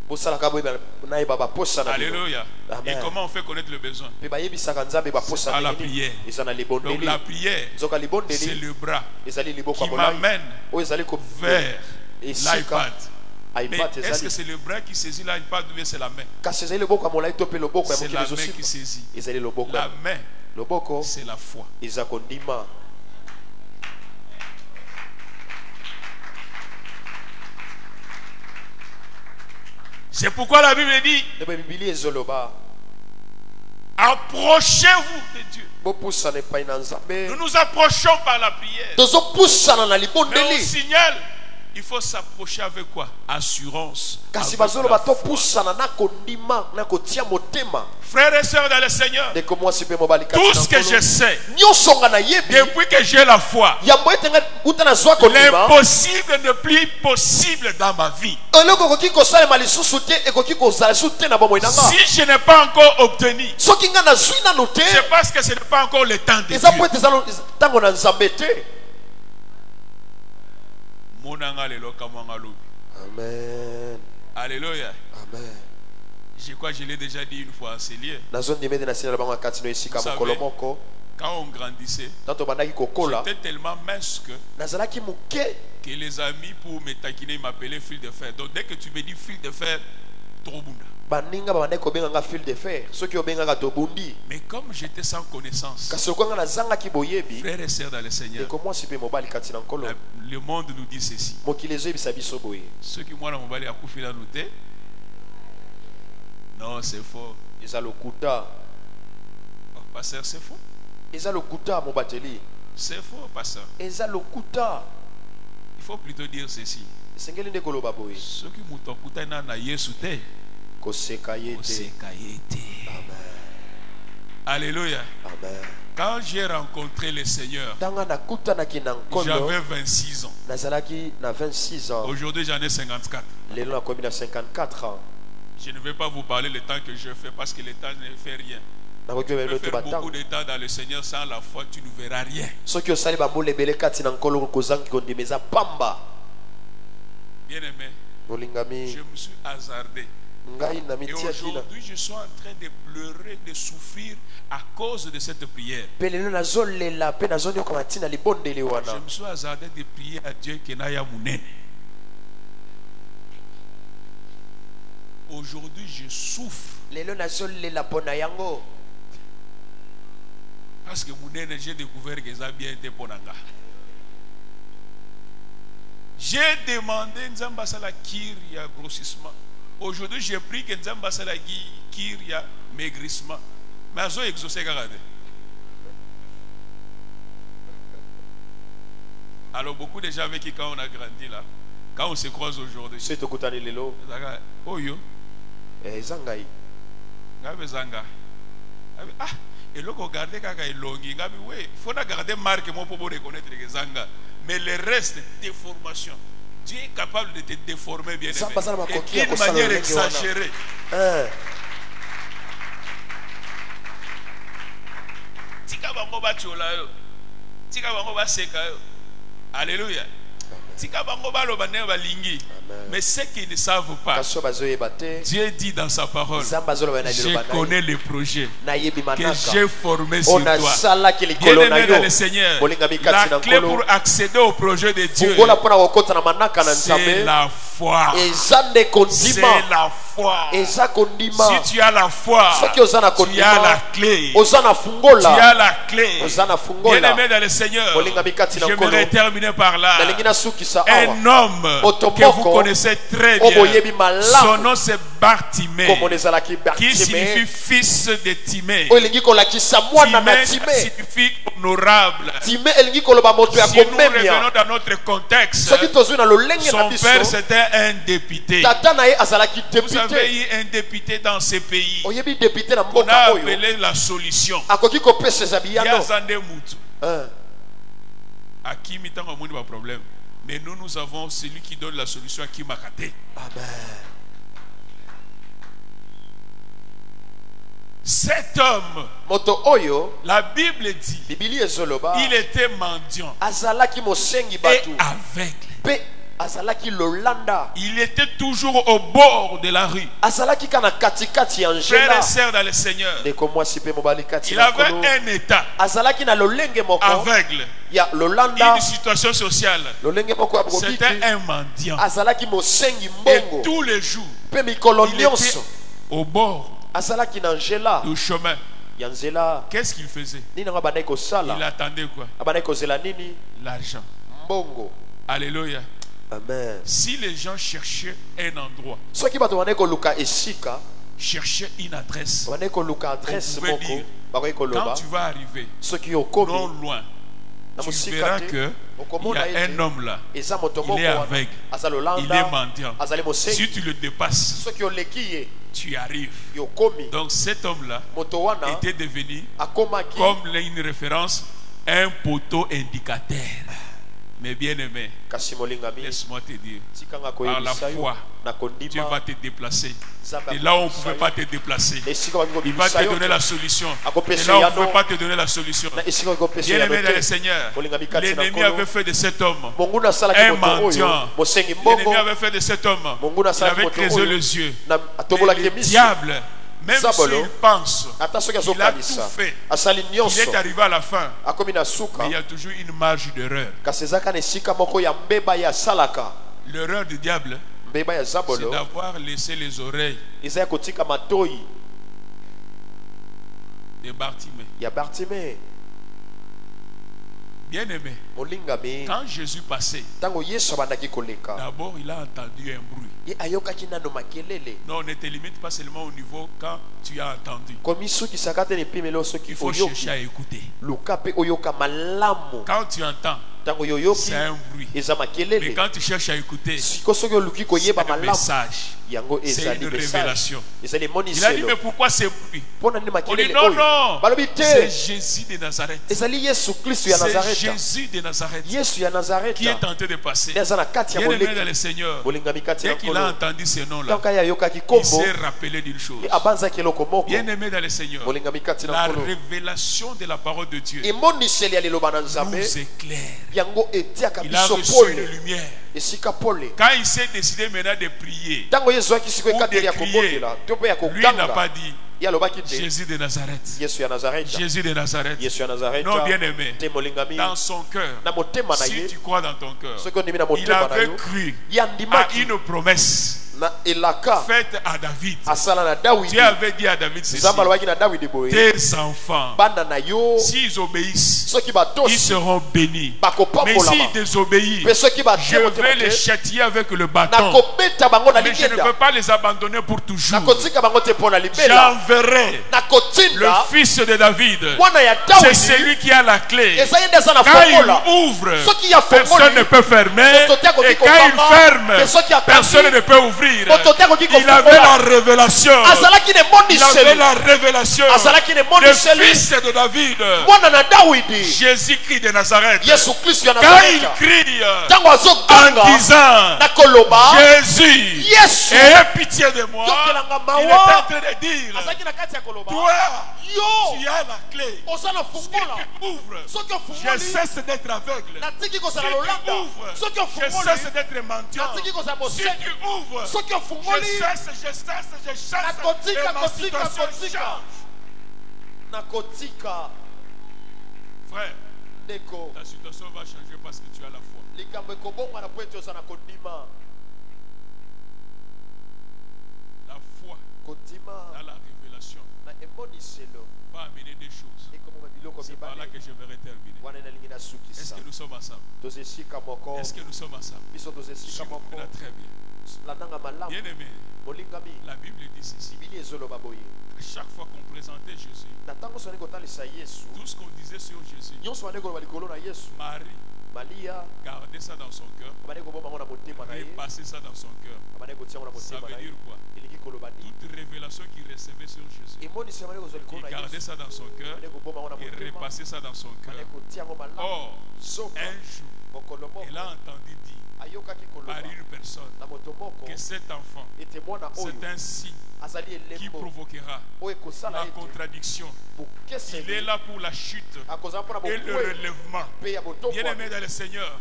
bosalaka boye nayeba baposa na bino. Alléluia. Et Amen. comment on fait connaître le besoin? Pe bayebisaka nzambe baposa Par la na nini. prière. eza na Donc libondeli. la prière, nzoka c'est libondeli le bras ezali liboko qui ya molai m'amène oyo ezali vers esika l'iPad. Mais iPad est-ce que ezali c'est le bras qui saisit l'iPad ou bien c'est la main? kasi ezali loboko ya molai to pe loboko ya C'est mokili la main ezosimba. qui saisit. ezali loboko La ya main, loboko c'est la foi. eza kondima. C'est pourquoi la Bible dit ndebe bibili ezoloba approchez-vous de Dieu. bopusana epai na nzambe Nous nous approchons par la prière. tozopusana na Mais au libondeli signal, il faut s'approcher avec quoi? Assurance. kasi Avec bazoloba la foi. topusana na kondima na kotia motema. Frères et sœurs dans le Seigneur, ndeko mwasi pe mobali kati tout na ce que nkolo. je sais, nyonso nga nayebi depuis que j'ai la foi, yambo ete nga uta nazwa kondima l'impossible n'est plus possible dans ma vie. eloko ekoki kosalema lisusu te ekoki kozala lisusu te na bomoi na nga. Si je n'ai pas encore obtenu, soki nga nazwi nanu te c'est parce que ce n'est pas encore le temps de eza po Dieu. ete eza ntango na nzambe te. Monanga lelo kamanga lobi. Amen. Alléluia. Amen. Je crois que je l'ai déjà dit une fois en Célier. nazondimete na sina na bango kati no esika Vous mokolo savez, moko Quand on grandissait, tanto bandaki kokola j'étais tellement mince nazalaki moke que les amis pour me taquiner m'appelaient fil de fer. Donc dès que tu me dis fil de fer, trop bunda. baninga babandaki kobenganga fil de fer soki obengaka tobundi. Mais comme j'étais sans connaissance, kasi okwanga nazangaki boyebi frères et sœurs dans le Seigneur, ndeko mwasi mpe mobali kati na nkolo le monde nous dit ceci. mokili ezoyebisa biso boye Ceux qui moi mobali a couffé la noter. Non, c'est faux. eza lokuta Oh, pasteur, c'est faux. eza lokuta mobateli C'est faux, pasteur. eza lokuta. Il faut plutôt dire ceci. esengeli nde koloba boye Ceux qui m'ont na Yesu te, koseka ye te. oseka ye te. Amen. Alléluia. Amen. Quand j'ai rencontré le Seigneur, ntango nakutanaki na nkolo j'avais 26 ans. nazalaki na 26 ans Aujourd'hui, j'en ai 54. lelo nakomi na 54 ans. Je ne vais pas vous parler le temps que je fais parce que le temps ne fait rien. nakoki Tu peux obelo faire to beaucoup batango de temps dans le Seigneur sans la foi, tu ne verras rien. soki osali bambula ebele kati na nkolo kozangi kondima eza pamba. Bien aimé, molingami je me suis hasardé. ngai na Et mitiaki na aujourd'hui, je suis en train de pleurer, de souffrir à cause de cette prière. mpe lelo nazolela mpe nazonyoka ntina libondeli Je wana. me suis hasardé de prier à Dieu que Naya Mounene. Aujourd'hui, je souffre lelo nazolela mpo na yango parce que Mounene, j'ai découvert que ça a bien été pour Nanga. J'ai demandé Nzamba Sala Kir, il y a grossissement. Aujourd'hui, j'ai pris que Nzamba Sala Kir, il y a maigrissement. Mais elles ont exaucé. Alors, beaucoup de gens avec qui, quand on a grandi là, quand on se croise aujourd'hui, soki tokutani lelo oh yo, eza ngai ngabe zanga. Ah, et là, regardez kaka elongi, ngabe oui, il faut garder marque moi pour reconnaître que zanga. Mais le reste, déformation. Dieu est capable de te déformer bien aimé. Et d'une manière exagérée. Tika bango ba chola yo. Tika bango ba seka yo. Alléluia. Tika bango ba loba ne ba lingi. Mais ceux qui ne savent pas, Dieu dit dans sa parole, je connais les projets que j'ai formés sur toi. Bien-aimé dans le Seigneur, la clé pour accéder au projet de Dieu, c'est la foi. C'est la foi. Si tu as la foi, tu as la clé. Tu as la clé. Bien-aimé dans le Seigneur, j'aimerais terminer par là. un homme que vous connaissez très bien. Son nom c'est Bartimée, qui signifie fils de Timée. Timée signifie honorable. Si nous revenons dans notre contexte, son père c'était un député. Vous avez eu un député dans ce pays qu'on a appelé la solution. À qui mitant au monde pas problème. Mais nous avons celui qui donne la solution à qui m'a raté. Amen. Cet homme, la Bible dit, il était mendiant et aveugle. Il était toujours au bord de la rue. Frères et sœurs dans le Seigneur, il avait un état aveugle, une situation sociale. C'était un mendiant. Et tous les jours, il était au bord du chemin. Qu'est-ce qu'il faisait? Il attendait quoi? L'argent. Alléluia. Amen. Si les gens cherchaient un endroit, cherchaient une adresse, on pouvait dire, quand tu vas arriver non loin, tu verras que il y a un homme là, il est aveugle, il est mendiant. Si tu le dépasses, tu arrives. Donc cet homme là était devenu comme une référence, un poteau indicateur. Mais bien aimé, laisse-moi te dire, par la foi, Dieu va te déplacer. Et là où on ne pouvait pas te déplacer, il va te donner la solution. Et là où on ne pouvait pas te donner la solution. Bien aimé dans le Seigneur, l'ennemi avait fait de cet homme un mendiant. L'ennemi avait fait de cet homme, il avait creusé les yeux. Le diable, même s'il pense qu'il a tout fait, il est arrivé à la fin, mais il y a toujours une marge d'erreur. L'erreur du diable, c'est d'avoir laissé les oreilles de Bartimée. Bien aimé, quand Jésus passait, d'abord il a entendu un bruit. Non, on ne te limite pas seulement au niveau quand tu as entendu. Il faut chercher à écouter. Quand tu entends, c'est un bruit. Mais quand tu cherches à écouter, c'est un message. C'est une révélation. Il a dit, mais pourquoi c'est bruit? On dit non, non, c'est Jésus de Nazareth. C'est Jésus de Nazareth qui est tenté de passer. Bien aimé dans le Seigneur, dès qu'il a entendu ce nom-là, il s'est rappelé d'une chose. Bien aimé dans le Seigneur, la révélation de la parole de Dieu nous éclaire. Il a reçu une lumière. Quand il s'est décidé maintenant de prier ou de crier, lui n'a pas dit Jésus de Nazareth. Jésus de Nazareth. Non, bien aimé, dans son cœur, si tu crois dans ton cœur, il avait cru à une promesse faite à David. Dieu avait dit à David ceci: tes enfants, s'ils obéissent, ils seront bénis. Mais s'ils désobéissent, je vais les châtier avec le bâton. Mais je ne veux pas les abandonner pour toujours. J'enverrai le fils de David. C'est celui qui a la clé. Quand il ouvre, personne ne peut fermer. Et quand il ferme, personne ne peut ouvrir. Il avait la révélation. Il avait la révélation. Le fils de David, Jésus-Christ de Nazareth. Quand il crie en disant Jésus, aie pitié de moi, il est en train de dire toi, tu as la clé. Si tu ouvres, je cesse d'être aveugle. Si tu ouvres, je cesse d'être mendiant. Si tu ouvres, je cesse et ma situation change. Frère, ta situation va changer parce que tu as la foi. La foi dans la révélation va amener des choses. C'est par là que j'aimerais terminer. Est-ce que nous sommes ensemble? Est-ce que nous sommes ensemble? Suivez-moi très bien. Bien aimé, la Bible dit ceci. À chaque fois qu'on présentait Jésus, tout ce qu'on disait sur Jésus, Marie gardait ça dans son cœur, repassait ça dans son cœur. Ça veut dire quoi? Toute révélation qu'il recevait sur Jésus, il gardait ça dans son cœur et repassait ça dans son cœur. Or, un jour, elle a entendu dire par une personne que cet enfant, c'est un signe qui provoquera la contradiction. Il est là pour la chute et le relèvement. Bien-aimé dans le Seigneur,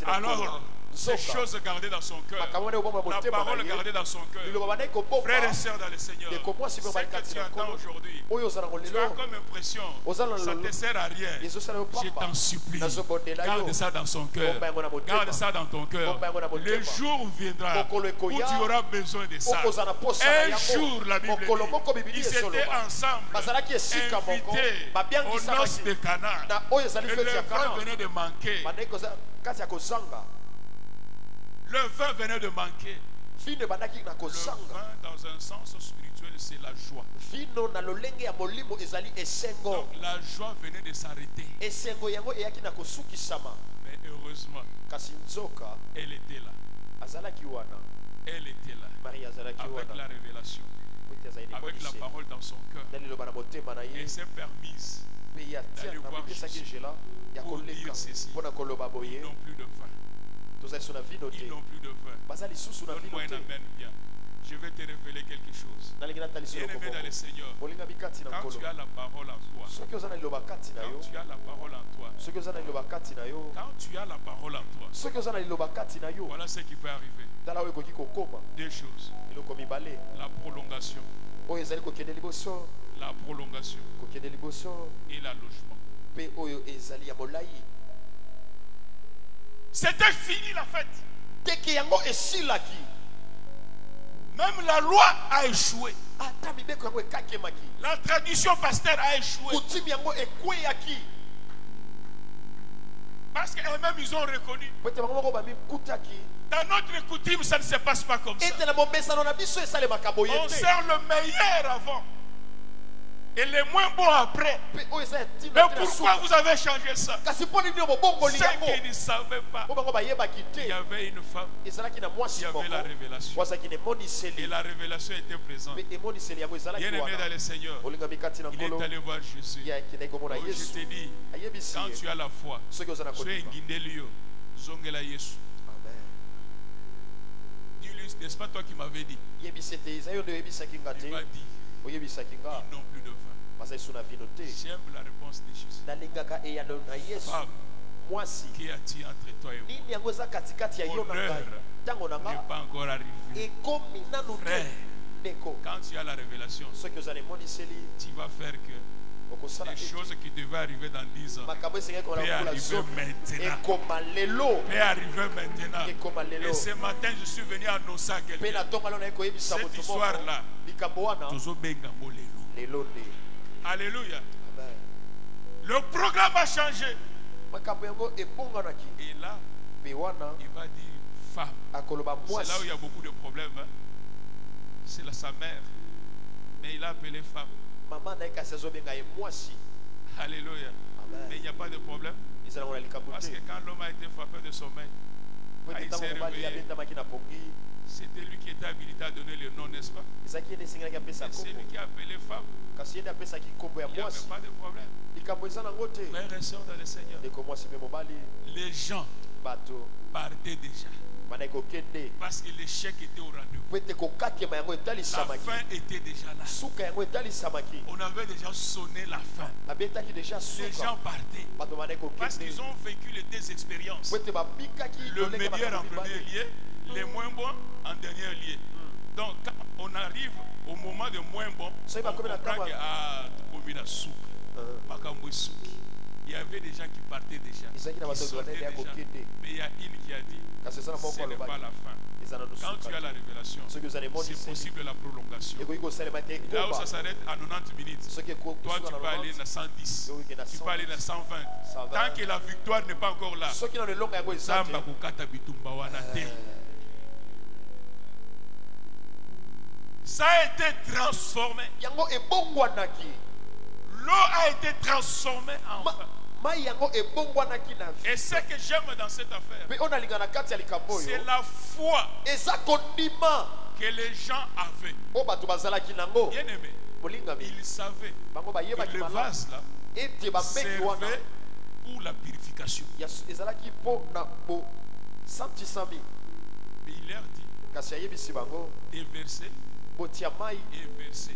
alors ces choses gardées dans son cœur, la parole gardée dans son cœur, frères et sœurs dans le Seigneur, ce que tu entends aujourd'hui, tu as comme impression, ça ne te sert à rien. Je t'en supplie, garde ça dans son cœur, garde ça dans ton cœur. Le jour viendra où tu auras besoin de ça. Un jour, la Bible dit, ils étaient ensemble, invités aux noces de Cana. Et le vin venait de manquer. Le vin venait de manquer. Le vin, dans un sens spirituel, c'est la joie. Donc la joie venait de s'arrêter. Mais heureusement, elle était là. Elle était là. Avec la révélation. Avec la parole dans son cœur. Elle s'est permise d'aller voir Jésus pour dire ceci. Ils n'ont plus de vin. Ils n'ont plus de vin. Donne-moi un amen bien. Je vais te révéler quelque chose. Bien-aimé dans le Seigneur, quand tu as la parole en toi, quand tu as la parole en toi, quand tu as la parole en toi, voilà ce qui peut arriver. Deux choses. La prolongation. La prolongation et l'allogement. C'était fini la fête. Même la loi a échoué. La tradition pasteur a échoué. Parce qu'eux-mêmes ils ont reconnu. Dans notre coutume, ça ne se passe pas comme ça. On sert le meilleur avant et les moins bons après. Mais pourquoi vous avez changé ça? Ceux qui ne savaient pas, il y avait une femme, il y avait la révélation. Et la révélation était présente. Bien-aimé dans le Seigneur, il est allé voir Jésus. Oh, je te dis, quand tu as la foi, tu es guindelio, zongela Yesu. Dis-lui, n'est-ce pas toi qui m'avais dit? Il m'a dit, ils n'ont plus de vin. J'aime la réponse de Jésus. Femme, qu'y a-t-il entre toi et moi? Mon heure n'est pas encore arrivée. Frère, quand tu as la révélation, tu vas faire que les choses qui devaient arriver dans 10 ans peuvent arriver maintenant. Peuvent arriver maintenant. Et ce matin, je suis venu annoncer à quelqu'un cette histoire-là. Alléluia. Le programme a changé. Et là, il va dire femme. C'est là où il y a beaucoup de problèmes. Hein? C'est sa mère. Mais il a appelé femme. Alléluia. Mais il n'y a pas de problème. Parce que quand l'homme a été frappé de sommeil, quand il s'est réveillé, c'était lui qui était habilité à donner le nom, n'est-ce pas? C'est lui qui a appelé femme. Il n'y avait pas de problème. Frères et sœurs dans le Seigneur, les gens partaient déjà. Parce que l'échec était au rendez-vous. La fin était déjà là. On avait déjà sonné la fin. Les gens partaient. Parce qu'ils ont vécu les deux expériences. Le meilleur en premier lieu, les moins bons en dernier lieu. Donc quand on arrive au moment de moins bon, on comprend que Il y avait des gens qui partaient déjà. Qui sortaient déjà. Mais il y a une qui a dit, ce n'est pas la fin. Quand tu as la révélation, c'est possible la prolongation. Là où ça s'arrête à 90 minutes, toi tu peux aller à 110, tu peux aller à 120. Tant que la victoire n'est pas encore là, Zamba kukata bitumba wana te. Ça a été transformé. L'eau a été transformée en vin. Et ce que j'aime dans cette affaire, c'est la foi que les gens avaient. Bien aimé, ils savaient que le vase là servait pour la purification. Mais il leur dit déverser et verser.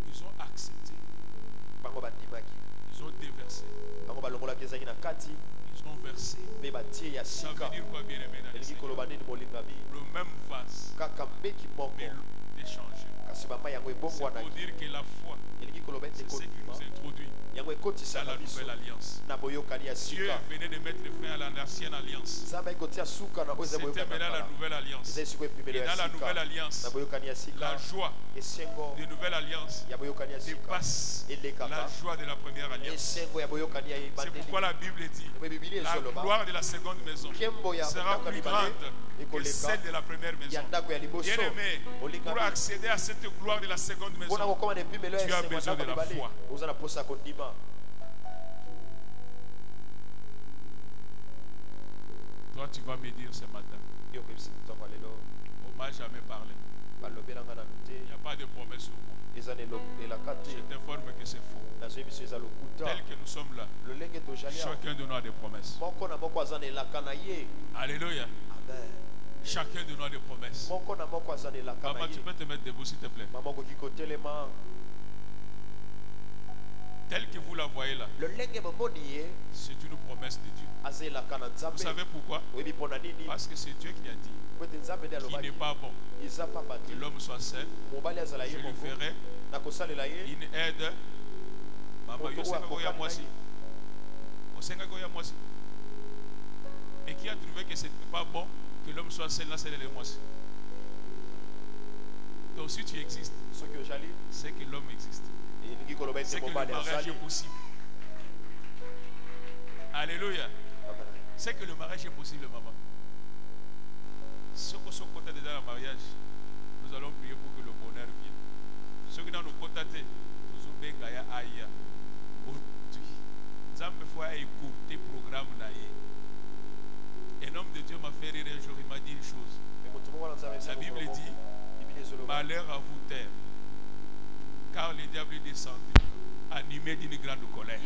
Ils ont accepté. Ils ont déversé. Ils ont versé. Ça veut dire quoi, bien aimé dans le Seigneur? Le même vase, mais l'eau est changée. C'est pour dire que la foi, c'est ce qui nous introduit dans la nouvelle alliance. Dieu venait de mettre fin à l'ancienne alliance. C'était maintenant la nouvelle alliance. Et dans la nouvelle alliance, la joie de nouvelle alliance dépasse la joie de la première alliance. C'est pourquoi la Bible dit la gloire de la seconde maison sera plus grande que celle de la première maison. Bien aimé, pour accéder à cette gloire de la seconde maison, tu as besoin de la foi. Toi, tu vas me dire ce matin, on m'a jamais parlé. Il n'y a pas de promesse sur moi. Je t'informe que c'est faux. Tel que nous sommes là, chacun de nous a des promesses. Alléluia. Chacun de nous a des promesses. Maman, tu peux te mettre debout s'il te plaît. Tel que vous la voyez là, c'est une promesse de Dieu. Vous savez pourquoi? Parce que c'est Dieu qui a dit qu'il n'est pas bon que l'homme soit seul. Je lui ferai une aide. Et qui a trouvé que ce n'était pas bon que l'homme soit seul, là c'est les mois. Donc si tu existes, c'est que l'homme existe. C'est que le mariage est possible. Alléluia. C'est que le mariage est possible, maman. Ceux qui sont côtés dans le mariage, nous allons prier pour que le bonheur vienne. Ceux qui sont dans nos côtés, nous allons bien gagner aïe. Aujourd'hui, nous allons faire écouter le programme. Un homme de Dieu m'a fait rire un jour, il m'a dit une chose. La Bible dit, malheur à vous terre, car le diable est descendu, animé d'une grande colère.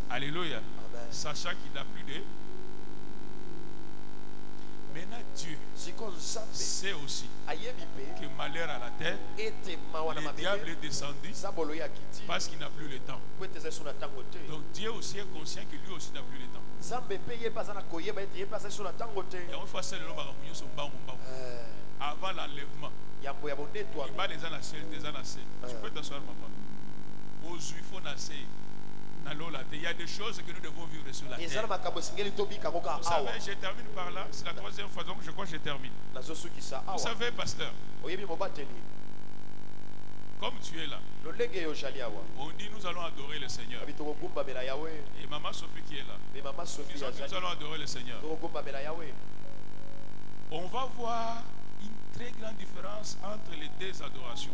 Alléluia. Sachant qu'il n'a plus de... Maintenant Dieu sait aussi que malheur à la terre, le diable est descendu parce qu'il n'a plus le temps. Donc Dieu aussi est conscient que lui aussi n'a plus le temps. Et une fois c'est le avant l'enlèvement, il va les anasser, tu peux t'asseoir maman. Aux juifs on a il y a des choses que nous devons vivre sur la terre. Vous savez, je termine par là. C'est la troisième fois, donc je crois que je termine. Vous savez, pasteur, comme tu es là, on dit nous allons adorer le Seigneur. Et maman Sophie qui est là, nous allons adorer le Seigneur. On va voir une très grande différence entre les deux adorations.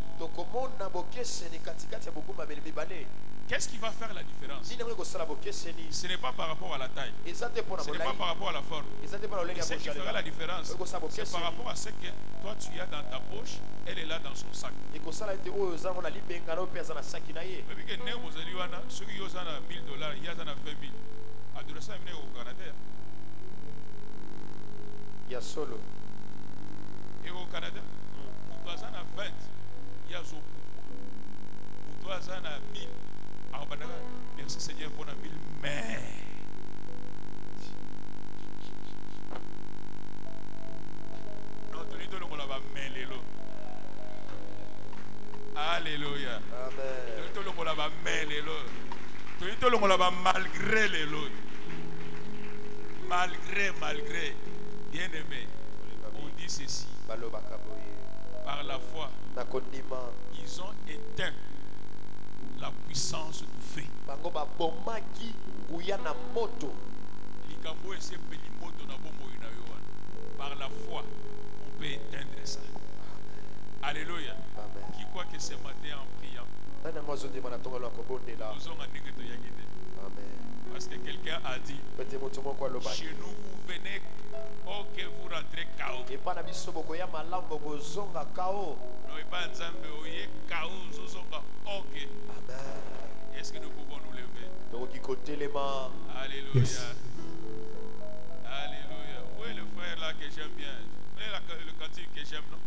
Qu'est-ce qui va faire la différence? Ce n'est pas par rapport à la taille. Ce n'est pas par rapport à la forme. Et ce qui fera la différence, c'est par rapport à ce que toi tu as dans ta poche, elle est là dans son sac. Même que ceux qui ont $1000, il y a 20 000. Adoration est au Canada. Il y a solo. Et au Canada, pour toi, 20, il y a Zopo. Pour toi, 1000. Merci Seigneur pour la 1000. Mais non, tu dis de l'homme là-bas, malgré les lots. Malgré. Bien aimé, on dit ceci. Par la foi, ils ont éteint la puissance du feu. Par la foi, on peut éteindre ça. Alléluia. Qui croit que ce matin en priant, nous avons un négatif. Parce que quelqu'un a dit, chez nous, vous venez, oh que vous rentrez KO. Non, pas Nzambe, oye KO, zozonga, ok. Est-ce que nous pouvons nous lever? Alléluia. Yes. Alléluia. Où est le frère là que j'aime bien? Où est le cantique que j'aime, non?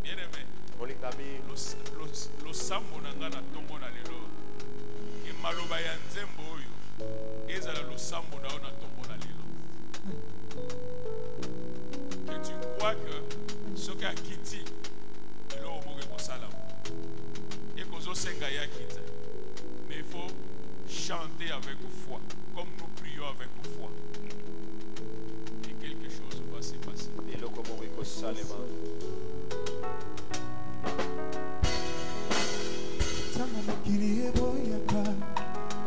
Bien aimé. Lo sambo nanga na tombo na lelo ke maloba ya nzembo oyo ezala lo sambo na ona tombo na lelo que tu crois que ce qui a quitté lelo omoke kosala et kozo senga ya kita, mais il faut chanter avec foi comme nous prions avec foi et quelque chose va se passer. Tango mukiri boyaka,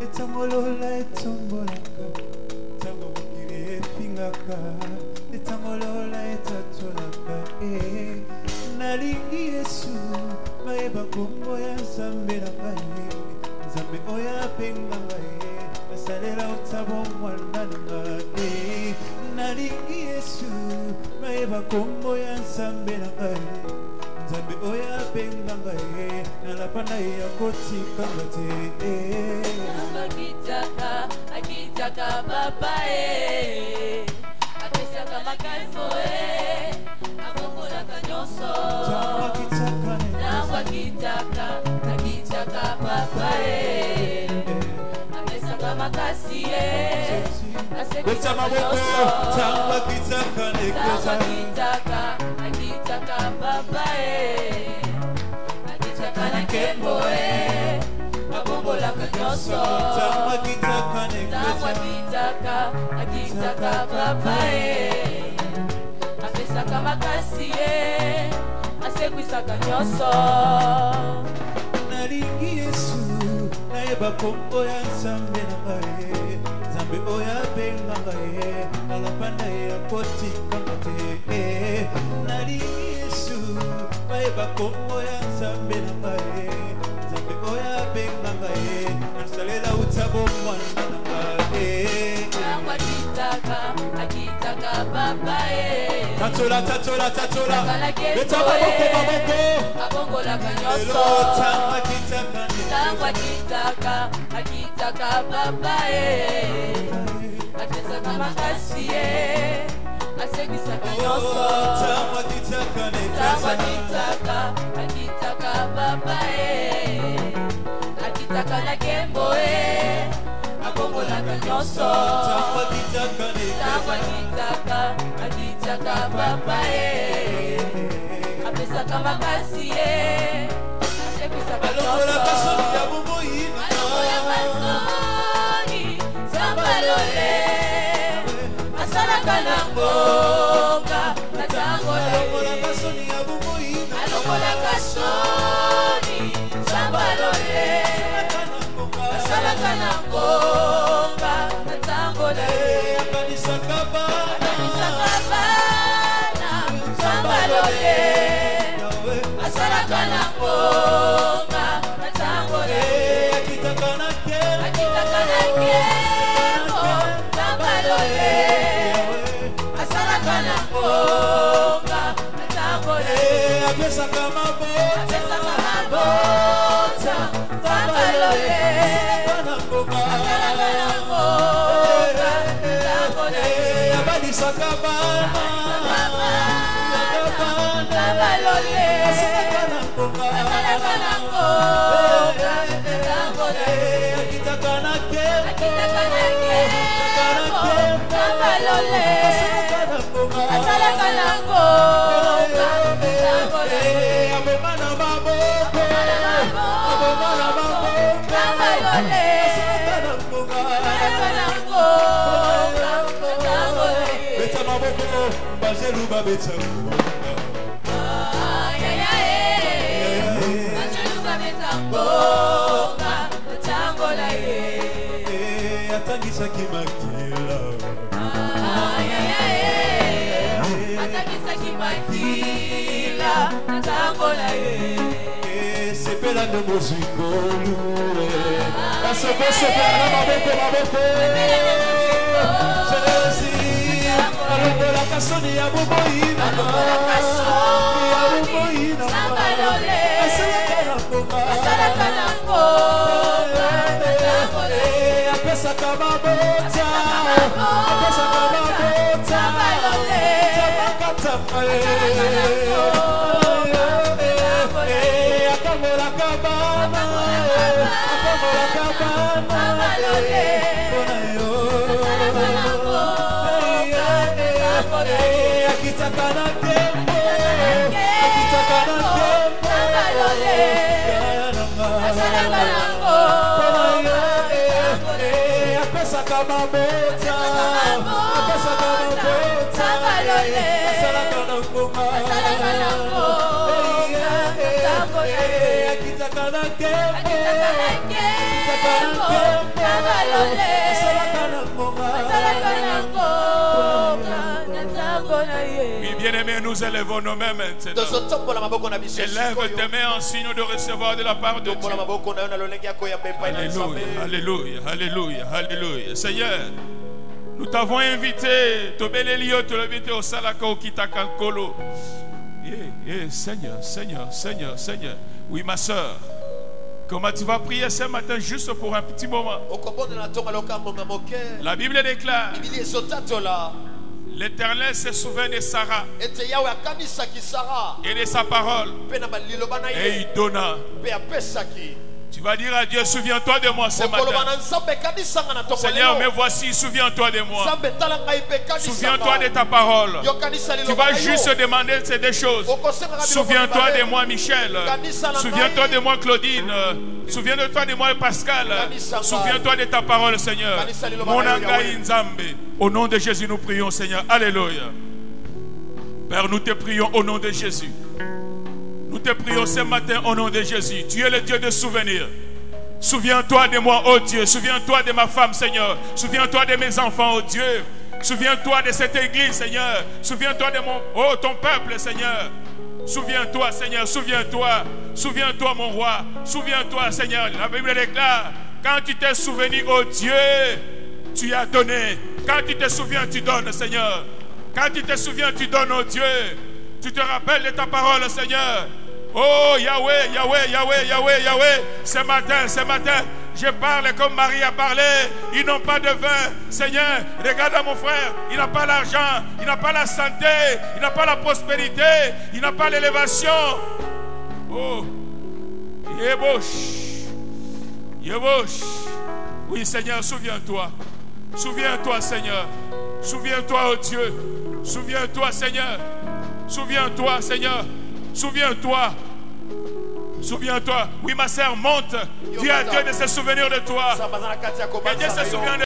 etangolola etombolaka. Tango mukiri epingaka, etangolola etatolaka. Nalingi Yesu, mayeba kombo ya Nzambe na ngai. Nzambe oyo apenga ngai, asalela otabo mwana na ngai. Nalingi Yesu, mayeba kombo ya Nzambe na ngai. Nzambe oya penga ngai na la pana ya kotika ngate akitaka baba akisaka makalfo abongolaka nyonso akitaka baba akisaka makasi asekisa nyonso akitaka baba akitaka na kembo abongolaka nyonso akitaka baba apesaka makasi asekwisaka nyonso. Nalingi Yesu nayeba kombo ya Nzambe na ngai. Nzambe oyo apenga ngai na la pana ya kotika ngate. Nalingi Yesu nayeba kombo ya Nzambe na ngai. Nzambe oyo apenga ngai nasalela utabo mwana na ngai. Akitaka baba Tatola Beta maboko abongolaka nyonso akitaka baba apesaka makasi asekisaka nyonso akitaka baba akitaka na kembo abongolaka nyonso akitaka baba apesaka makasi asekisaka nyonso zambalole asalaka na ngonga na tango alongolaka soni zambalole asalaka na ngonga na tango akanisaka bana zambalole asalaka na ngonga na tango akitaka na kembo zambalole asalaka na ngonga na tango apesaka mabota zambalole asalaka na ngonga na tango abalisaka bana zambalole asalaka na ngonga na tango akitaka na kembo zambalole asalaka na ngonga na tango abomana maboko Bajelu babeta atangisa kimakila sepela ndo mozikolu sepela maboko alongola kasoni ya boboyina asalaka na ngoma apesaka mabota akamolaka bana akitakana tembo apesaka mabota asalaka na ngoma akitakana tembo asalaka na ngoma. Oui, bien-aimés, nous élevons nos mains maintenant. Élève tes mains en signe de recevoir de la part de Dieu. Alléluia, alléluia, alléluia, alléluia. Seigneur, nous t'avons invité, au Salaka au Kitakankolo. Seigneur, Seigneur, Seigneur, Seigneur. Oui, ma soeur. Comment tu vas prier ce matin juste pour un petit moment? La Bible déclare: l'Éternel se souvient de Sarah et de sa parole, et il donna. Tu vas dire à Dieu: souviens-toi de moi ce matin. Seigneur, me voici, souviens-toi de moi. Souviens-toi de ta parole. Tu vas juste demander ces deux choses. Souviens-toi de moi, Michel. Souviens-toi de moi, Claudine. Souviens-toi de moi, Pascal. Souviens-toi de ta parole, Seigneur. Mon Angaï Nzambe. Au nom de Jésus, nous prions, Seigneur. Alléluia. Père, nous te prions au nom de Jésus. Nous te prions ce matin au nom de Jésus. Tu es le Dieu de souvenirs. Souviens-toi de moi, oh Dieu. Souviens-toi de ma femme, Seigneur. Souviens-toi de mes enfants, oh Dieu. Souviens-toi de cette église, Seigneur. Souviens-toi de ton peuple, Seigneur. Souviens-toi, Seigneur. Souviens-toi. Souviens-toi, mon roi. Souviens-toi, Seigneur. La Bible déclare: quand tu t'es souvenu, oh Dieu, tu as donné. Quand tu te souviens, tu donnes, Seigneur. Quand tu te souviens, tu donnes, oh Dieu. Tu te rappelles de ta parole, Seigneur. Oh Yahweh, Yahweh, Yahweh, Yahweh, Yahweh. Ce matin, je parle comme Marie a parlé. Ils n'ont pas de vin. Seigneur, regarde à mon frère. Il n'a pas l'argent, il n'a pas la santé, il n'a pas la prospérité, il n'a pas l'élévation. Oh, Yebosh, Yebosh. Oui, Seigneur, souviens-toi. Souviens-toi, Seigneur. Souviens-toi, oh Dieu. Souviens-toi, Seigneur. Souviens-toi, Seigneur. Souviens-toi. Souviens-toi. Oui, ma sœur, monte. Dis à Dieu de se souvenir de toi. Que Dieu se souvienne de